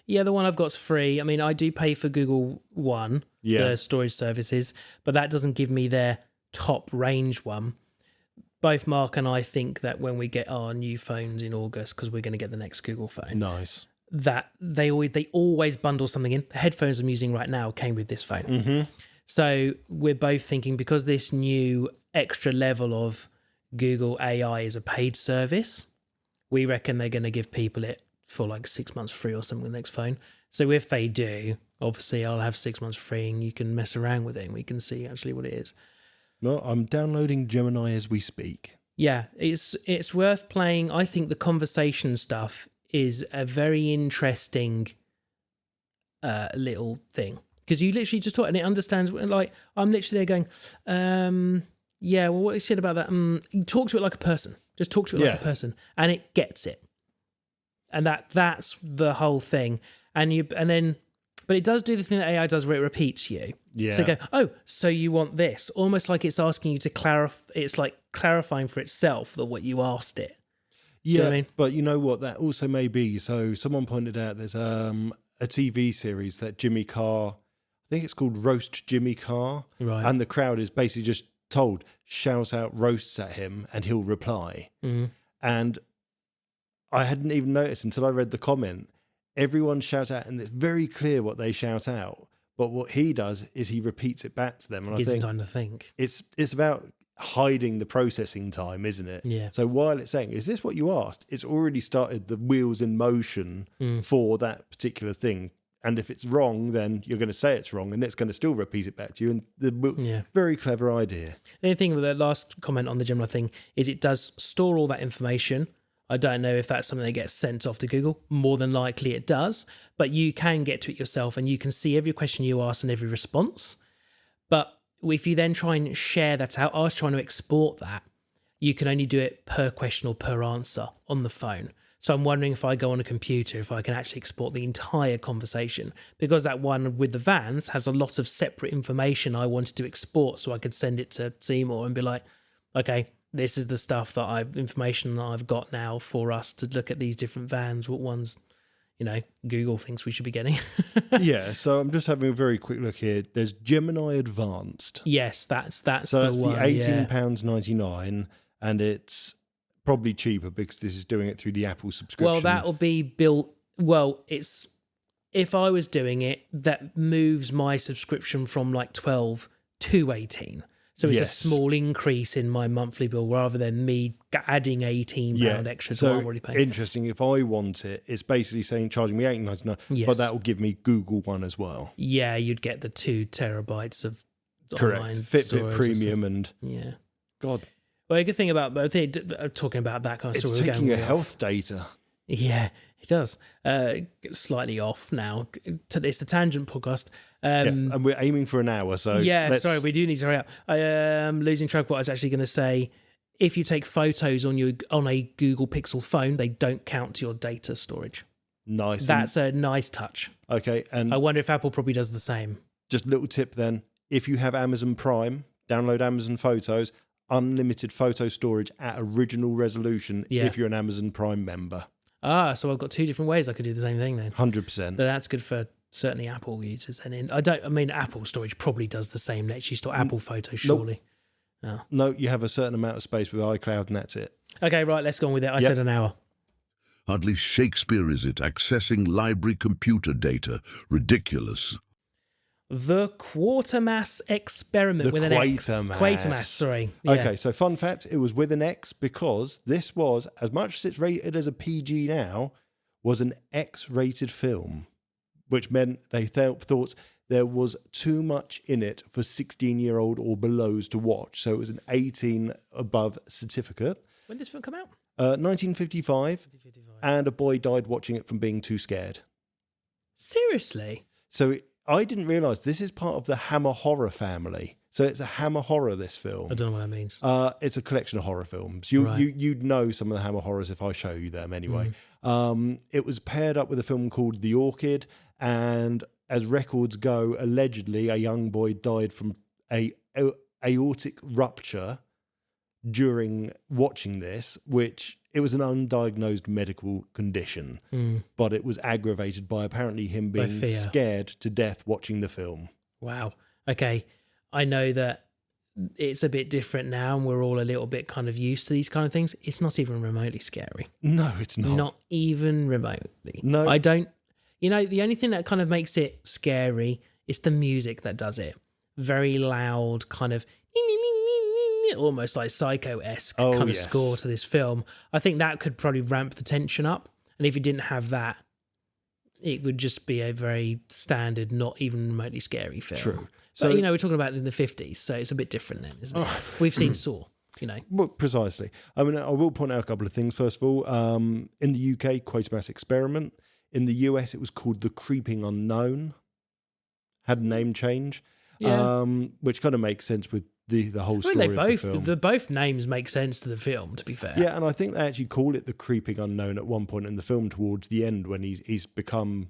Yeah, the one I've got's free. I mean, I do pay for Google One, the storage services, but that doesn't give me their top range one. Both Mark and I think that when we get our new phones in August, because we're going to get the next Google phone, that they always bundle something in. The headphones I'm using right now came with this phone. So we're both thinking because this new extra level of Google AI is a paid service, we reckon they're going to give people it for like 6 months free or something with the next phone. So if they do, obviously I'll have 6 months free and you can mess around with it and we can see actually what it is. No, I'm downloading Gemini as we speak. Yeah, it's worth playing. I think the conversation stuff is a very interesting little thing because you literally just talk and it understands. Like I'm literally there going, yeah, well, what you said about that? Talk to it like a person. Just talk to it like a person, and it gets it. And that's the whole thing. But it does do the thing that AI does where it repeats you. Yeah. So you go, so you want this? Almost like it's asking you to clarify. It's like clarifying for itself that what you asked it. Yeah, you know what I mean? But you know what? That also may be. So someone pointed out there's a TV series that Jimmy Carr, I think it's called Roast Jimmy Carr. Right. And the crowd is basically just told, shouts out roasts at him and he'll reply. And I hadn't even noticed until I read the comment. Everyone shouts out and it's very clear what they shout out. But what he does is he repeats it back to them. And gives them time to think. It's about hiding the processing time, isn't it? Yeah. So while it's saying, is this what you asked? It's already started the wheels in motion for that particular thing. And if it's wrong, then you're going to say it's wrong and it's going to still repeat it back to you. And very clever idea. The only thing with the last comment on the Gemini thing is it does store all that information. I don't know if that's something that gets sent off to Google. More than likely it does. But you can get to it yourself and you can see every question you ask and every response. But if you then try and share that out, I was trying to export that. You can only do it per question or per answer on the phone. So I'm wondering if I go on a computer, if I can actually export the entire conversation, because that one with the vans has a lot of separate information I wanted to export so I could send it to Seymour and be like, okay, this is the stuff information that I've got now for us to look at these different vans, what ones, Google thinks we should be getting. Yeah, so I'm just having a very quick look here. There's Gemini Advanced. Yes, that's so the one. So that's the £18.99 and it's probably cheaper because this is doing it through the Apple subscription. Well, that'll be built. Well, it's if I was doing it, that moves my subscription from like 12 to 18. So it's a small increase in my monthly bill rather than me adding £18 extra to what I'm already paying. Interesting. If I want it, it's basically saying charging me $18.99, but that will give me Google One as well. Yeah, you'd get the 2 terabytes of online Fitbit Premium and God. Well, a good thing about talking about that kind of it's story. It's taking your health data. Yeah, He does. Slightly off now. It's the Tangent podcast. And we're aiming for an hour, so sorry, we do need to hurry up. I am losing track of what I was actually going to say. If you take photos on a Google Pixel phone, they don't count to your data storage. Nice. That's a nice touch. Okay, and I wonder if Apple probably does the same. Just a little tip then. If you have Amazon Prime, download Amazon Photos, unlimited photo storage at original resolution if you're an Amazon Prime member. So I've got two different ways I could do the same thing then. 100%. So that's good for certainly Apple users. And Apple storage probably does the same. Lets you store Apple Photos, surely. No, you have a certain amount of space with iCloud and that's it. Okay, right, let's go on with it. I said an hour. Hardly Shakespeare, is it? Accessing library computer data. Ridiculous. The Quatermass Xperiment with an X. Quatermass, sorry. Yeah. Okay, so fun fact, it was with an X because this was, as much as it's rated as a PG now, was an X-rated film, which meant they thought there was too much in it for 16-year-old or belows to watch. So it was an 18 above certificate. When did this film come out? 1955, and a boy died watching it from being too scared. Seriously? So I didn't realise this is part of the Hammer horror family. So it's a Hammer horror, this film. I don't know what that means. It's a collection of horror films. You'd know some of the Hammer horrors if I show you them anyway. It was paired up with a film called The Orchid, and as records go, allegedly a young boy died from a aortic rupture during watching this, which it was an undiagnosed medical condition, but it was aggravated by apparently him being scared to death watching the film. Wow. Okay. I know that it's a bit different now and we're all a little bit kind of used to these kind of things. It's not even remotely scary. No, it's not. Not even remotely. No. I don't... the only thing that kind of makes it scary is the music that does it. Very loud, kind of... almost like Psycho-esque kind of score to this film. I think that could probably ramp the tension up. And if you didn't have that, it would just be a very standard, not even remotely scary film. True. So, we're talking about in the 50s, so it's a bit different then, isn't it? We've seen Saw, Well, precisely. I mean, I will point out a couple of things. First of all, in the UK, Quatermass Experiment. In the US, it was called The Creeping Unknown. Had a name change, which kind of makes sense with the whole story of the film. Both names make sense to the film, to be fair. Yeah, and I think they actually call it The Creeping Unknown at one point in the film towards the end when he's become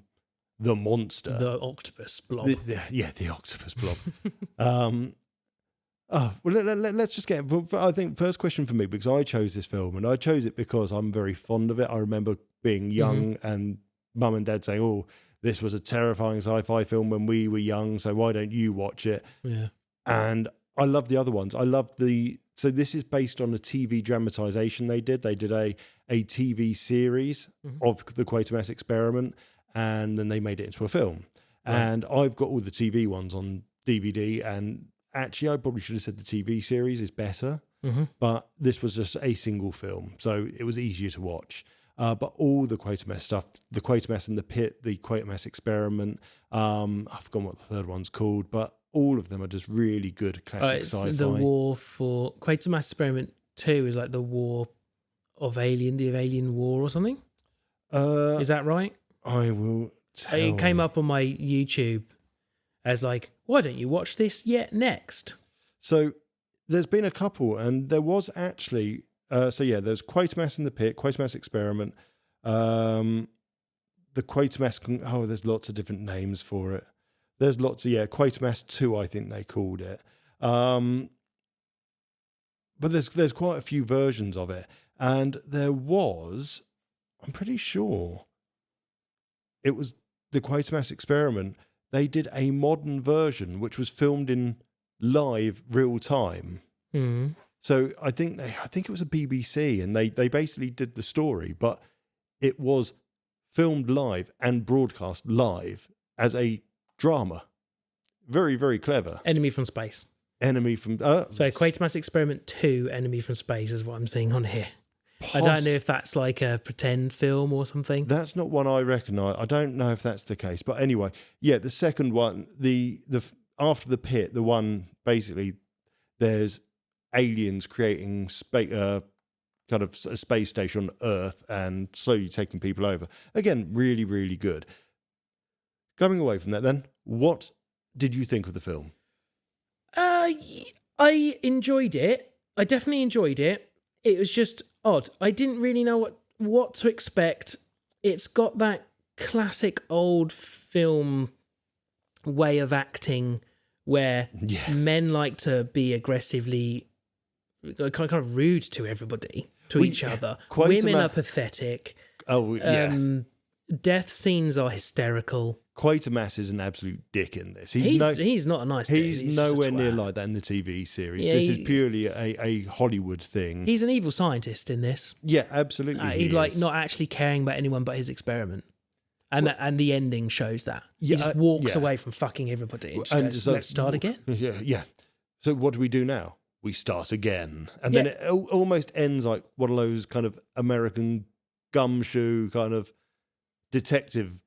the monster. The octopus blob. The octopus blob. Let's just get... I think first question for me, because I chose this film, and I chose it because I'm very fond of it. I remember being young and mum and dad saying, oh, this was a terrifying sci-fi film when we were young, so why don't you watch it? Yeah. And I love the other ones. I love so this is based on a TV dramatization they did. They did a TV series of the Quatermass Experiment, and then they made it into a film. Right. And I've got all the TV ones on DVD, and actually I probably should have said the TV series is better, but this was just a single film, so it was easier to watch. But all the Quatermass stuff, the Quatermass in the Pit, the Quatermass Experiment, I've forgotten what the third one's called, but all of them are just really good classic sci-fi. The war for... Quatermass Experiment 2 is like the war of the Alien War or something? Is that right? I will tell. It came up on my YouTube as like, why don't you watch this yet next? So there's been a couple, and there was actually... there's Quatermass in the Pit, Quatermass Experiment, the Quatermass... there's lots of different names for it. There's lots of, Quatermass 2, I think they called it. But there's quite a few versions of it. And there was, I'm pretty sure, it was the Quatermass Experiment. They did a modern version, which was filmed in live real time. So I think it was a BBC, and they basically did the story, but it was filmed live and broadcast live as a drama. Very, very clever. Enemy from Space. Enemy from... so Quatermass Experiment 2, Enemy from Space is what I'm seeing on here. I don't know if that's like a pretend film or something. That's not one I recognise. I don't know if that's the case. But anyway, the second one, the after the Pit, the one basically, there's aliens creating kind of a space station on Earth and slowly taking people over. Again, really, really good. Coming away from that then, what did you think of the film? I enjoyed it. I definitely enjoyed it. It was just odd. I didn't really know what to expect. It's got that classic old film way of acting where men like to be aggressively kind of rude to everybody, to each other. Women are pathetic. Oh, yeah. Death scenes are hysterical. Quatermass is an absolute dick in this. He's not a nice dude. He's nowhere near like that in the TV series. Yeah, this is purely a Hollywood thing. He's an evil scientist in this. Yeah, absolutely. He's like not actually caring about anyone but his experiment. And the ending shows that. He just walks away from fucking everybody and just goes, let's start again. Yeah. So what do we do now? We start again. And then it almost ends like one of those kind of American gumshoe kind of detective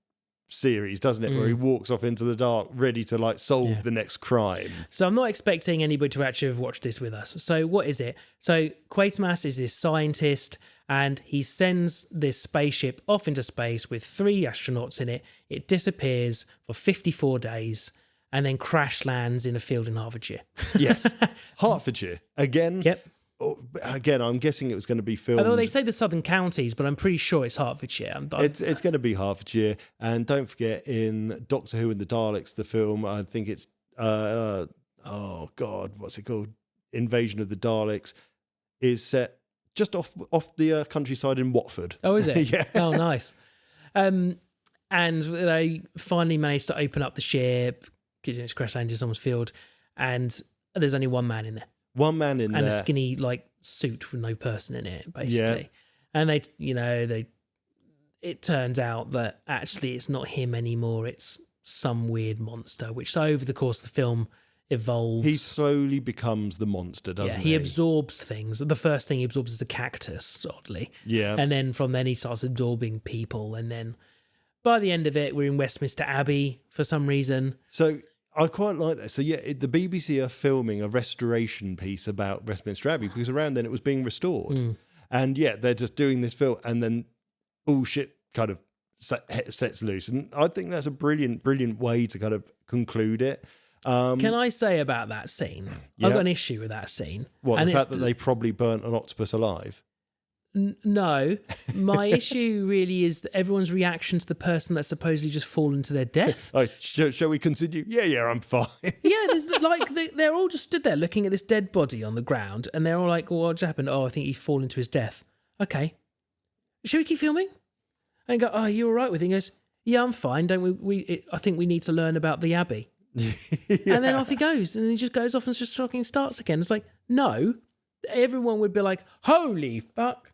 series, doesn't it? Where he walks off into the dark, ready to like solve the next crime. So I'm not expecting anybody to actually have watched this with us. So what is it? So Quatermass is this scientist, and he sends this spaceship off into space with 3 astronauts in it. It disappears for 54 days and then crash lands in a field in Hertfordshire. Yes. Hertfordshire. Again? Yep. Again, I'm guessing it was going to be filmed. Although they say the southern counties, but I'm pretty sure it's Hertfordshire. It's going to be Hertfordshire. And don't forget, in Doctor Who and the Daleks, the film, I think it's, oh God, what's it called? Invasion of the Daleks, is set just off the countryside in Watford. Oh, is it? Yeah. Oh, nice. And they finally managed to open up the ship, because it's crash landed in someone's field, and there's only one man in there. One man in there. And a skinny, like, suit with no person in it, basically. Yeah. And it turns out that actually it's not him anymore. It's some weird monster, which over the course of the film evolves. He slowly becomes the monster, doesn't he? He absorbs things. The first thing he absorbs is a cactus, oddly. Yeah. And then from then he starts absorbing people. And then by the end of it, we're in Westminster Abbey for some reason. So I quite like that. So yeah, the BBC are filming a restoration piece about Westminster Abbey because around then it was being restored. And yeah, they're just doing this film and then all shit kind of sets loose. And I think that's a brilliant, brilliant way to kind of conclude it. Can I say about that scene? I've got an issue with that scene. What, the fact that they probably burnt an octopus alive? No. My issue really is everyone's reaction to the person that's supposedly just fallen to their death. Shall we continue? Yeah, I'm fine. Yeah, they're all just stood there looking at this dead body on the ground, and they're all like, well, what just happened? Oh, I think he's fallen to his death. Okay. Should we keep filming? And go, oh, you all right with it? He goes, yeah, I'm fine. Don't we? I think we need to learn about the Abbey. Yeah. And then off he goes, and then he just goes off and just fucking starts again. It's like, no, everyone would be like, holy fuck.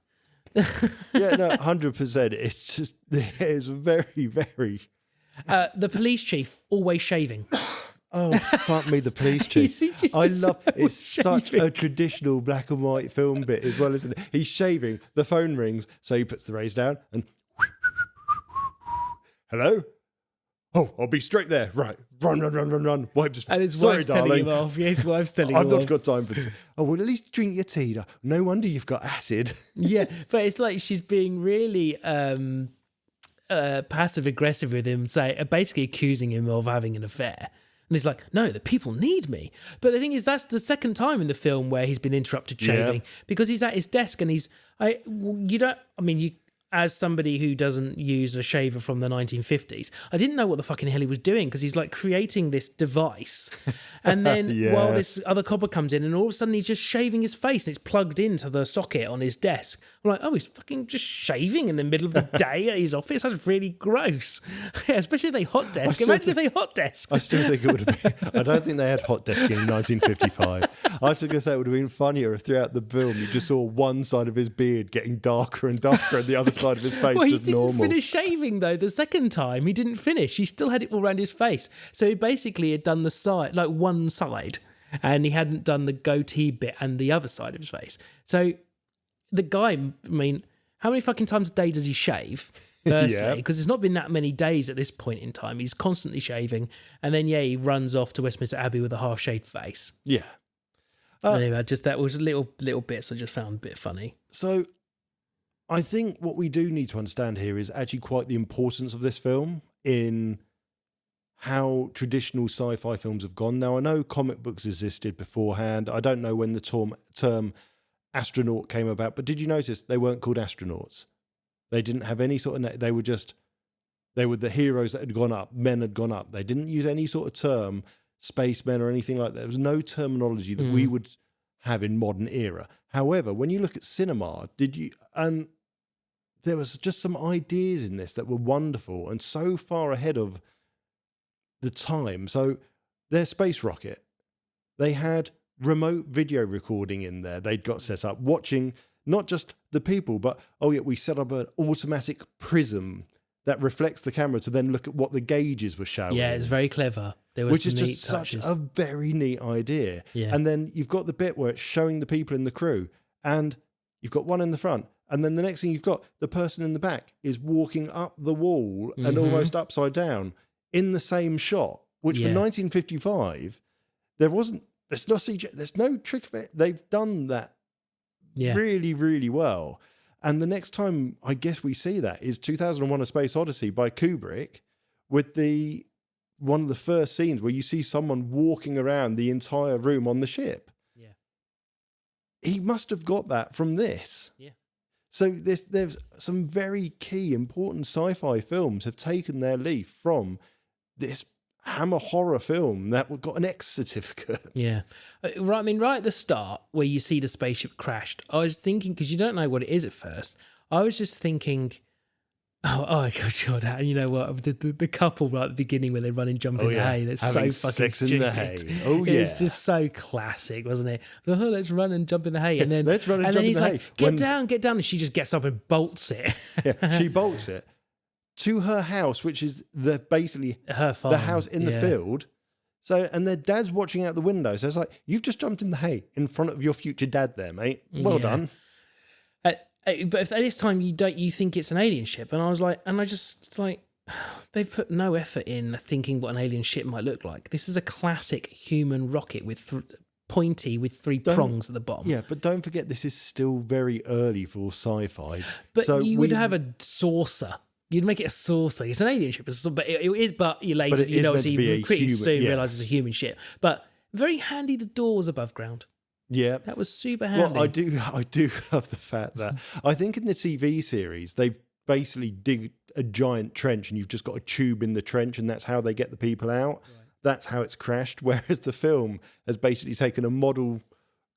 Yeah, no, 100%. It's just, it's very, very. The police chief always shaving. Oh, fuck me, the police chief. I love it's such a traditional black and white film bit as well, isn't it? He's shaving, the phone rings, so he puts the razor down and hello? Oh, I'll be straight there. Right. Run. Wipe just. And his sorry, wife's darling. telling him off. Yeah, his wife's telling him off. I've not got time for this. Oh, well, at least drink your tea. No wonder you've got acid. Yeah, but it's like she's being really passive-aggressive with him, basically accusing him of having an affair. And he's like, no, the people need me. But the thing is, that's the second time in the film where he's been interrupted shaving because he's at his desk and as somebody who doesn't use a shaver from the 1950s, I didn't know what the fucking hell he was doing because he's like creating this device. And then while this other copper comes in and all of a sudden he's just shaving his face and it's plugged into the socket on his desk. I'm like, oh, he's fucking just shaving in the middle of the day at his office. That's really gross. Yeah, especially if they hot desk. Imagine if they hot desk. I still think it would have been. I don't think they had hot desking in 1955. I was going to say it would have been funnier if throughout the film you just saw one side of his beard getting darker and darker and the other side of his face just normal. He didn't finish shaving though. The second time he didn't finish. He still had it all around his face. So he basically had done the side, like one side, and he hadn't done the goatee bit and the other side of his face. So the guy, how many fucking times a day does he shave? Firstly, because it's not been that many days at this point in time. He's constantly shaving, and then he runs off to Westminster Abbey with a half-shaved face. Yeah. Anyway, just that was little bits I just found a bit funny. So I think what we do need to understand here is actually quite the importance of this film in how traditional sci-fi films have gone. Now, I know comic books existed beforehand. I don't know when the term astronaut came about, but did you notice they weren't called astronauts? They didn't have any sort of... They were the heroes that had gone up. Men had gone up. They didn't use any sort of term, spacemen or anything like that. There was no terminology that we would have in modern era. However, when you look at cinema, and there was just some ideas in this that were wonderful and so far ahead of the time. So their space rocket, they had remote video recording in there. They'd got set up watching not just the people, but, we set up an automatic prism that reflects the camera to then look at what the gauges were showing. Yeah, it's very clever. There was which is neat just touches. such a very neat idea. Yeah. And then you've got the bit where it's showing the people in the crew, and you've got one in the front, and then the next thing you've got, the person in the back is walking up the wall and almost upside down in the same shot, which for 1955, there's no trick of it. They've done that really, really well. And the next time I guess we see that is 2001: A Space Odyssey by Kubrick, with one of the first scenes where you see someone walking around the entire room on the ship. Yeah. He must have got that from this. Yeah. So there's some very key, important sci-fi films have taken their leaf from this Hammer horror film that got an X certificate. Yeah. Right. I mean, right at the start where you see the spaceship crashed, I was thinking, because you don't know what it is at first, I was just thinking, oh my God, and you know what? The couple right at the beginning where they run and jump in the hay, that's having so fucking sex stupid. in the hay. Oh, yeah. It's just so classic, wasn't it? Let's run and jump in the hay. And then, let's run and and jump then in he's the like, hay. Get down. And she just gets up and bolts it. Yeah, she bolts it to her house, which is basically her farm, the house in the field. So, and their dad's watching out the window. So it's like, you've just jumped in the hay in front of your future dad there, mate. Well done. But at this time, you think it's an alien ship. And I was like, they've put no effort in thinking what an alien ship might look like. This is a classic human rocket with pointy with three prongs at the bottom. Yeah, but don't forget, this is still very early for sci-fi. But so you would have a saucer. You'd make it a saucer. It's an alien ship, but it is. But you later, you pretty soon realise it's a human ship. But very handy. The doors above ground. Yeah, that was super handy. Well, I do love the fact that I think in the TV series they've basically dig a giant trench and you've just got a tube in the trench, and that's how they get the people out. Right. That's how it's crashed. Whereas the film has basically taken a model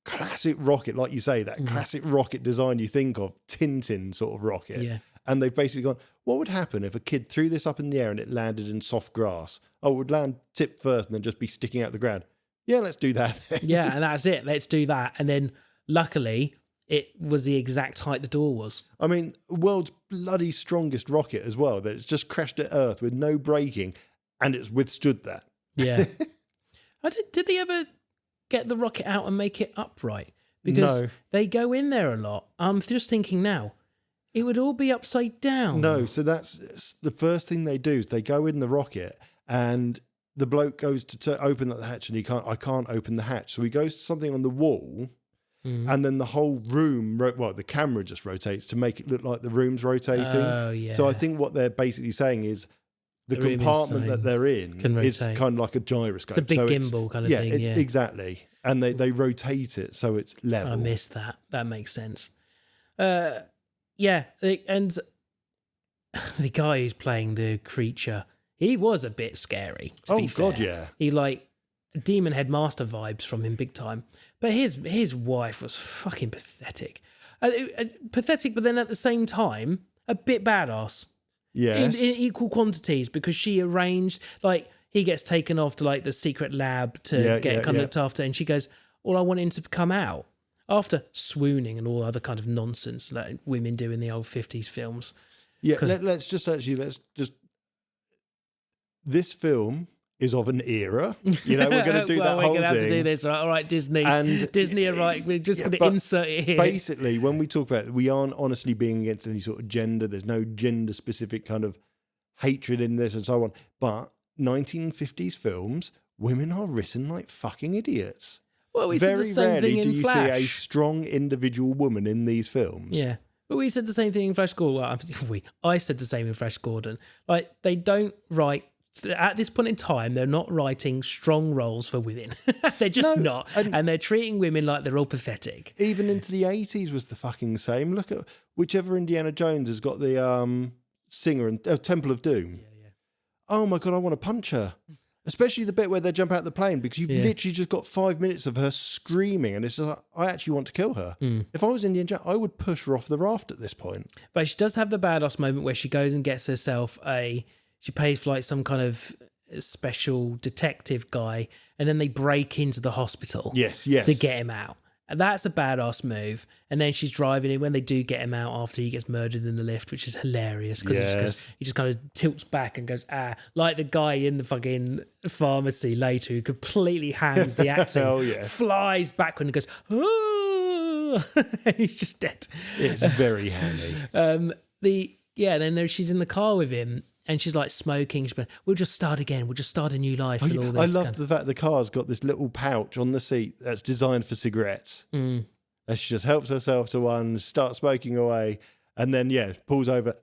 classic rocket, like you say, that classic rocket design you think of, Tintin sort of rocket. Yeah. And they've basically gone, what would happen if a kid threw this up in the air and it landed in soft grass? Oh, it would land tip first and then just be sticking out the ground. Yeah, let's do that. Yeah, and that's it. Let's do that. And then luckily, it was the exact height the door was. I mean, world's bloody strongest rocket as well, that it's just crashed at Earth with no braking and it's withstood that. Yeah. Did they ever get the rocket out and make it upright? Because they go in there a lot. I'm just thinking now, it would all be upside down. No, so that's the first thing they do is they go in the rocket and the bloke goes to open the hatch and I can't open the hatch. So he goes to something on the wall and then the whole room, the camera just rotates to make it look like the room's rotating. Oh, yeah. So I think what they're basically saying is the compartment that they're in is kind of like a gyroscope. It's a big gimbal kind of thing. Yeah, exactly. And they rotate it so it's level. I missed that. That makes sense. Yeah, and the guy who's playing the creature, he was a bit scary, to be fair. God, yeah. He Demon Headmaster vibes from him big time. But his wife was fucking pathetic. Pathetic, but then at the same time, a bit badass. Yes. In equal quantities, because she arranged, he gets taken off to, the secret lab to get looked after, and she goes, all I want him to come out. After swooning and all other kind of nonsense that women do in the old 50s films. Yeah, let's just... This film is of an era. We're going to do that whole thing. We're going to have to do this. All right, Disney. And Disney are right. We're just going to insert it here. Basically, when we talk about it, we aren't honestly being against any sort of gender. There's no gender-specific kind of hatred in this and so on. But 1950s films, women are written like fucking idiots. Well, we see the same thing in Flash. Very rarely do you see a strong individual woman in these films. Yeah. But we said the same thing in Flash Gordon. Well, I said the same in Flash Gordon. Like, they don't write, at this point in time, they're not writing strong roles for women. They're just not. And they're treating women like they're all pathetic. Even into the 80s was the fucking same. Look at whichever Indiana Jones has got the singer and Temple of Doom. Yeah. Oh my God, I want to punch her. Especially the bit where they jump out the plane, because you've literally just got 5 minutes of her screaming, and it's just like, I actually want to kill her. If I was Indiana Jones, I would push her off the raft at this point. But she does have the badass moment where she goes and gets herself she pays for like some kind of special detective guy, and then they break into the hospital to get him out. And that's a badass move. And then she's driving him when they do get him out after he gets murdered in the lift, which is hilarious because he just kind of tilts back and goes, like the guy in the fucking pharmacy later who completely hams the accent, flies backward and goes, oh, he's just dead. It's very handy. Then she's in the car with him. And she's like smoking. She's like, we'll just start again. We'll just start a new life. And all this I love the fact the car's got this little pouch on the seat that's designed for cigarettes. And she just helps herself to one, starts smoking away, and then, pulls over.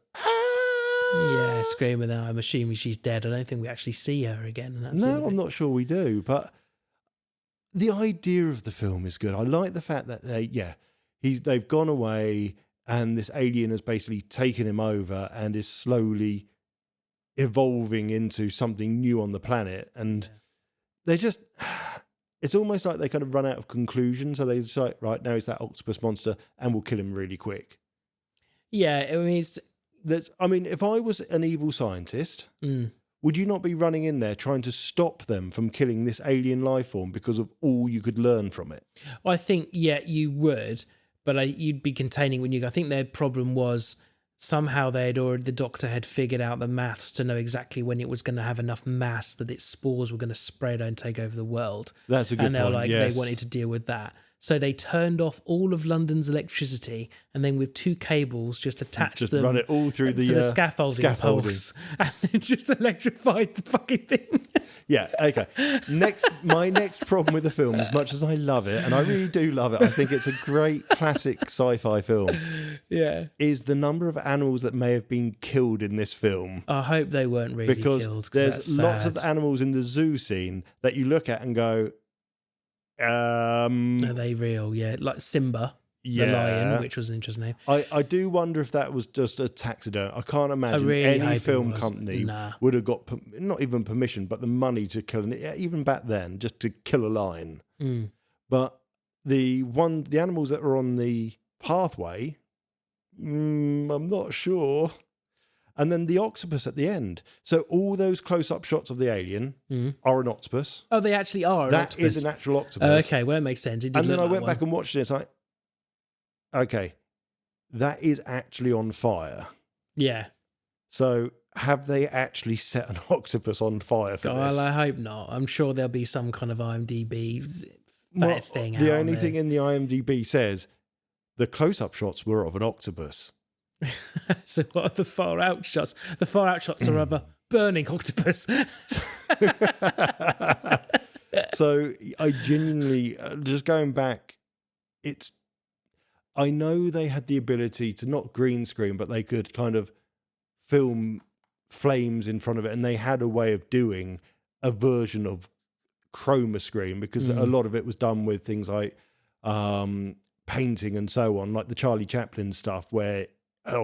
Yeah, screaming. Then I'm assuming she's dead. I don't think we actually see her again. And that's I'm not sure we do. But the idea of the film is good. I like the fact that they've gone away and this alien has basically taken him over and is slowly evolving into something new on the planet, and they just, it's almost like they kind of run out of conclusions, so they decide, right, now he's that octopus monster and we'll kill him really quick. I mean, if I was an evil scientist, would you not be running in there trying to stop them from killing this alien life form because of all you could learn from it? I think you would, but you'd be containing when I think their problem was somehow the doctor had figured out the maths to know exactly when it was going to have enough mass that its spores were going to spread and take over the world. That's a good point. And they were they wanted to deal with that. So they turned off all of London's electricity, and then with two cables just attached them, run it all through the scaffolding poles, and then just electrified the fucking thing. Okay. My next problem with the film, as much as I love it, and I really do love it, I think it's a great classic sci-fi film. Is the number of animals that may have been killed in this film. I hope they weren't really because killed. There's lots of animals in the zoo scene that you look at and go, are they real? Yeah, like Simba, the lion, which was an interesting name. I do wonder if that was just a taxidermy. I can't imagine any film company would have got not even permission, but the money to kill it. Even back then, just to kill a lion. But the animals that were on the pathway, I'm not sure. And then the octopus at the end. So all those close-up shots of the alien are an octopus. Oh, they actually are. That is an actual octopus. Okay, well, it makes sense. And then I went back and watched it. It's like, okay, that is actually on fire. Yeah. So have they actually set an octopus on fire for this? Well, I hope not. I'm sure there'll be some kind of IMDb thing. The only thing in the IMDb says the close-up shots were of an octopus. So what are the far out shots? The far out shots are of a burning octopus. So I genuinely, just going back, I know they had the ability to not green screen, but they could kind of film flames in front of it, and they had a way of doing a version of chroma screen, because a lot of it was done with things like painting and so on, like the Charlie Chaplin stuff where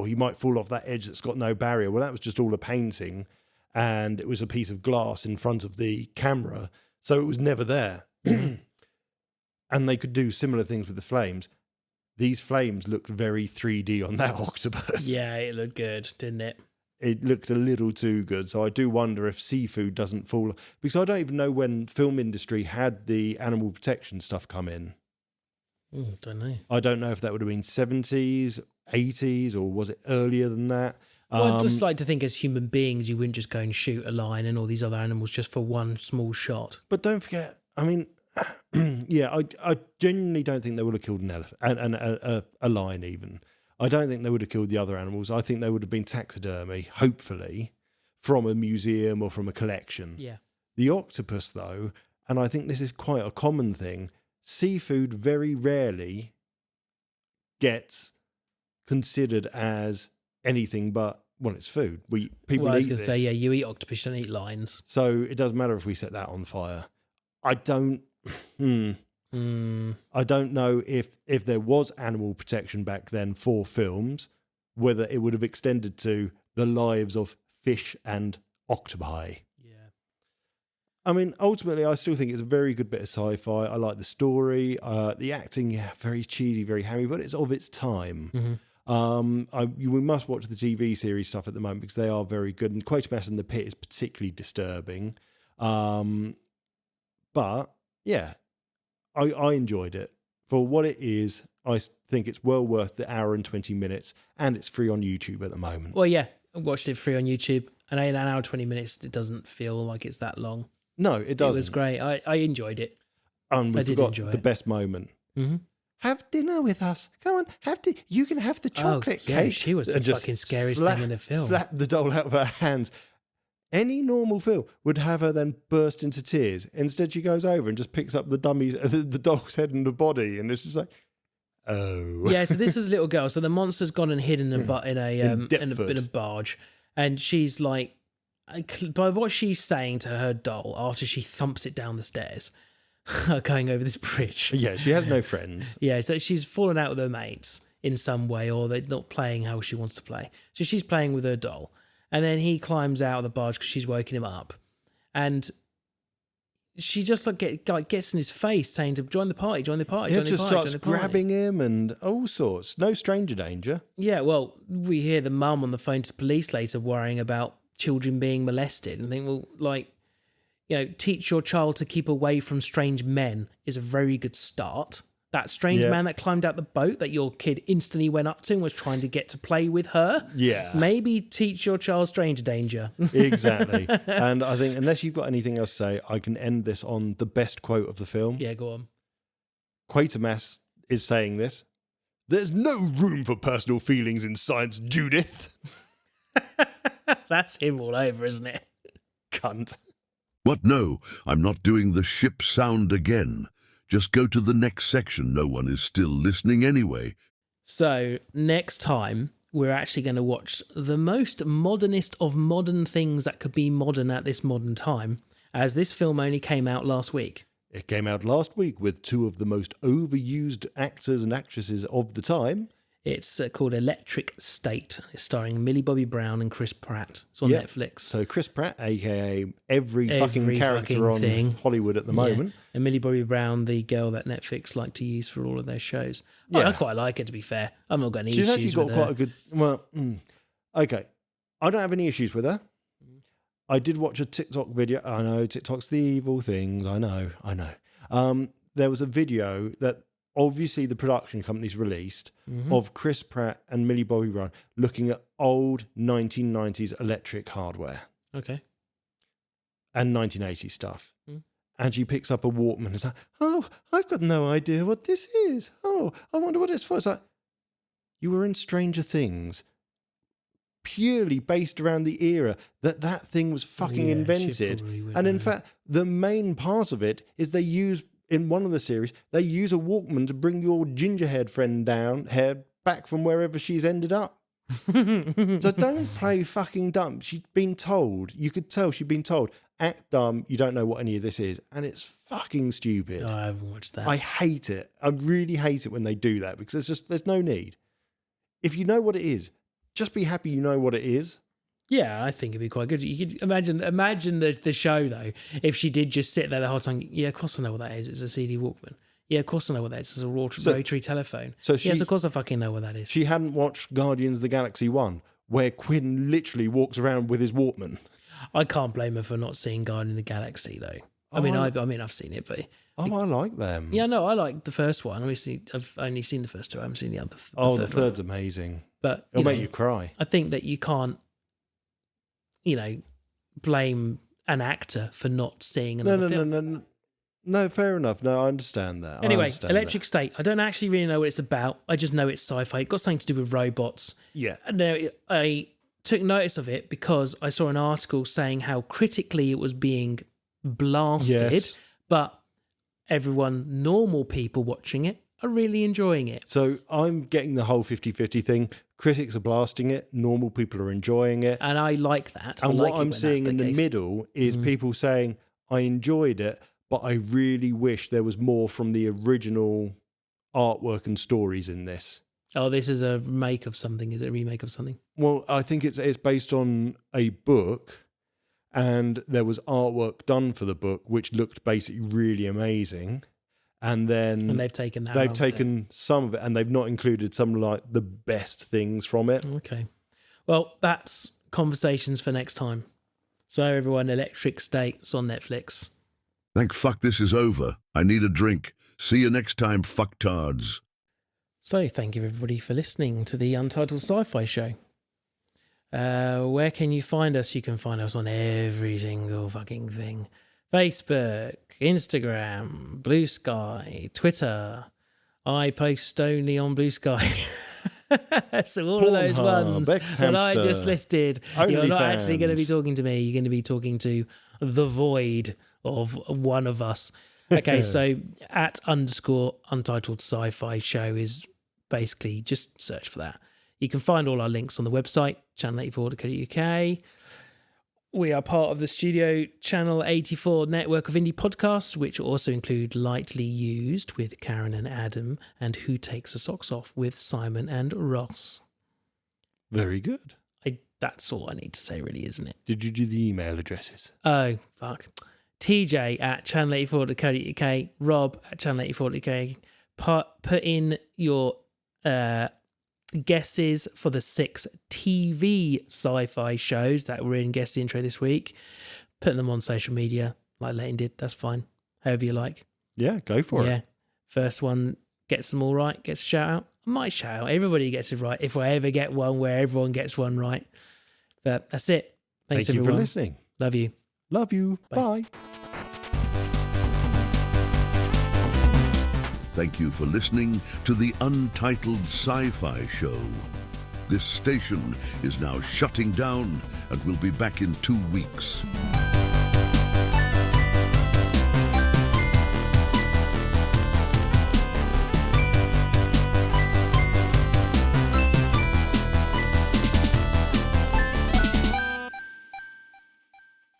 he might fall off that edge that's got no barrier. Well, that was just all a painting, and it was a piece of glass in front of the camera, so it was never there. And they could do similar things with the flames. These flames looked very 3D on that octopus. Yeah, it looked good, didn't it? It looked a little too good. So I do wonder if seafood doesn't fall, because I don't even know when film industry had the animal protection stuff come in. Don't know. I don't know if that would have been 70s, 80s, or was it earlier than that? Well, I'd just like to think as human beings, you wouldn't just go and shoot a lion and all these other animals just for one small shot. But don't forget, I mean, I genuinely don't think they would have killed an elephant, and a lion even. I don't think they would have killed the other animals. I think they would have been taxidermy, hopefully, from a museum or from a collection. Yeah. The octopus, though, and I think this is quite a common thing, seafood very rarely gets considered as anything but, well, it's food. People I was eat going to this. say, yeah, you eat octopus, you don't eat lions. So it doesn't matter if we set that on fire. I don't. I don't know if there was animal protection back then for films, whether it would have extended to the lives of fish and octopi. Yeah. I mean, ultimately, I still think it's a very good bit of sci-fi. I like the story. The acting, yeah, very cheesy, very hammy, but it's of its time. We must watch the TV series stuff at the moment because they are very good. And Quatermass in the Pit is particularly disturbing. But, yeah, I enjoyed it. For what it is, I think it's well worth the hour and 20 minutes, and it's free on YouTube at the moment. Well, yeah, I watched it free on YouTube, and in an hour 20 minutes, it doesn't feel like it's that long. No, it doesn't. It was great. I enjoyed it. And we I did forgot enjoy the it. best moment. Mm-hmm. Have dinner with us. Come on, you can have the chocolate yeah, cake. she was the And just fucking scariest thing in the film. Slap the doll out of her hands. Any normal film would have her then burst into tears. Instead, she goes over and just picks up the the doll's head and the body, and it's just like, oh. Yeah, so this is a little girl. So the monster's gone and hidden in a barge, and she's like, by what she's saying to her doll after she thumps it down the stairs, going over this bridge. Yeah, she has no friends. Yeah, so she's fallen out with her mates in some way, or they're not playing how she wants to play. So she's playing with her doll. And then he climbs out of the barge because she's woken him up. And she just gets in his face saying to join the party, join the party, join the just party, starts join the party. grabbing him and all sorts. No stranger danger. Yeah, well, we hear the mum on the phone to the police later worrying about children being molested and think, well, teach your child to keep away from strange men is a very good start. That strange man that climbed out the boat that your kid instantly went up to and was trying to get to play with her. Yeah. Maybe teach your child stranger danger. Exactly. And I think, unless you've got anything else to say, I can end this on the best quote of the film. Yeah, go on. Quatermass is saying this. There's no room for personal feelings in science, Judith. That's him all over, isn't it? Cunt. What? No, I'm not doing the ship sound again. Just go to the next section. No one is still listening anyway. So next time, we're actually going to watch the most modernist of modern things that could be modern at this modern time, as this film only came out last week. It came out last week with two of the most overused actors and actresses of the time. It's called Electric State. It's starring Millie Bobby Brown and Chris Pratt. It's on Netflix. So Chris Pratt, a.k.a. every fucking character on thing. Hollywood at the moment. And Millie Bobby Brown, the girl that Netflix like to use for all of their shows. I quite like it, to be fair. I'm not got any issues with her. She's actually got quite a good... Well, okay. I don't have any issues with her. I did watch a TikTok video. I know, TikTok's the evil things. I know. There was a video that obviously the production company's released of Chris Pratt and Millie Bobby Brown looking at old 1990s electric hardware. Okay. And 1980s stuff. And she picks up a Walkman and is like, oh, I've got no idea what this is. Oh, I wonder what it's for. It's like, you were in Stranger Things purely based around the era that thing was fucking invented. And in fact, the main part of it is they use... In one of the series, they use a Walkman to bring your gingerhead friend back from wherever she's ended up. So don't play fucking dumb. She'd been told. You could tell she'd been told. Act dumb. You don't know what any of this is. And it's fucking stupid. Oh, I haven't watched that. I hate it. I really hate it when they do that because there's no need. If you know what it is, just be happy you know what it is. Yeah, I think it'd be quite good. You could imagine the show, though, if she did just sit there the whole time. Yeah, of course I know what that is. It's a CD Walkman. Yeah, of course I know what that is. It's a rotary telephone. Yes, of course I fucking know what that is. She hadn't watched Guardians of the Galaxy 1, where Quinn literally walks around with his Walkman. I can't blame her for not seeing Guardians of the Galaxy, though. I've seen it, but... I like them. Yeah, no, I like the first one. Obviously, I've only seen the first two. I haven't seen the other. The third's amazing. But it'll make you cry. I think that you can't... blame an actor for not seeing another film. No, fair enough. No, I understand that. Anyway, Electric State. I don't actually really know what it's about. I just know it's sci-fi. It got something to do with robots. Yeah. Now, I took notice of it because I saw an article saying how critically it was being blasted, but normal people watching it are really enjoying it. So I'm getting the whole 50-50 thing. Critics are blasting it. Normal people are enjoying it. And I like that. And like what I'm seeing in the middle is people saying, I enjoyed it, but I really wish there was more from the original artwork and stories in this. Oh, this is a remake of something. Is it a remake of something? Well, I think it's based on a book, and there was artwork done for the book, which looked basically really amazing. And then they've taken that. They've taken some of it, and they've not included some like the best things from it. Okay. Well, that's conversations for next time. So everyone, Electric State's on Netflix. Thank fuck this is over. I need a drink. See you next time, fucktards. So thank you everybody for listening to the Untitled Sci-Fi Show. Where can you find us? You can find us on every single fucking thing. Facebook, Instagram, Blue Sky, Twitter. I post only on Blue Sky. So all of those ones that I just listed, you're not actually going to be talking to me. You're going to be talking to the void of one of us. Okay, so @_Untitled Sci-Fi Show is basically just search for that. You can find all our links on the website, channel84.co.uk. We are part of the Studio Channel 84 network of indie podcasts, which also include Lightly Used with Karen and Adam, and Who Takes the Socks Off with Simon and Ross. Very good. That's all I need to say, really, isn't it? Did you do the email addresses? Oh, fuck. TJ@channel84.co.uk, Rob@channel84.co.uk. Put in your guesses for the 6 TV sci-fi shows that were in guest intro this week. Put them on social media like Leighton did. That's fine. However you like. Yeah, go for it. Yeah. First one gets them all right, gets a shout out. I might shout out. Everybody gets it right if I ever get one where everyone gets one right. But that's it. Thanks Thank you everyone. for listening. Love you. Love you. Bye. Thank you for listening to the Untitled Sci-Fi Show. This station is now shutting down and will be back in 2 weeks.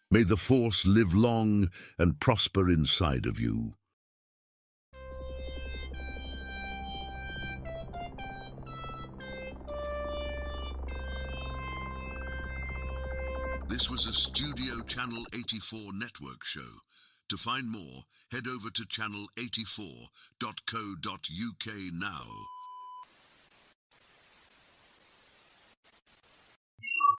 May the Force live long and prosper inside of you. This was a Studio Channel 84 network show. To find more, head over to channel84.co.uk now.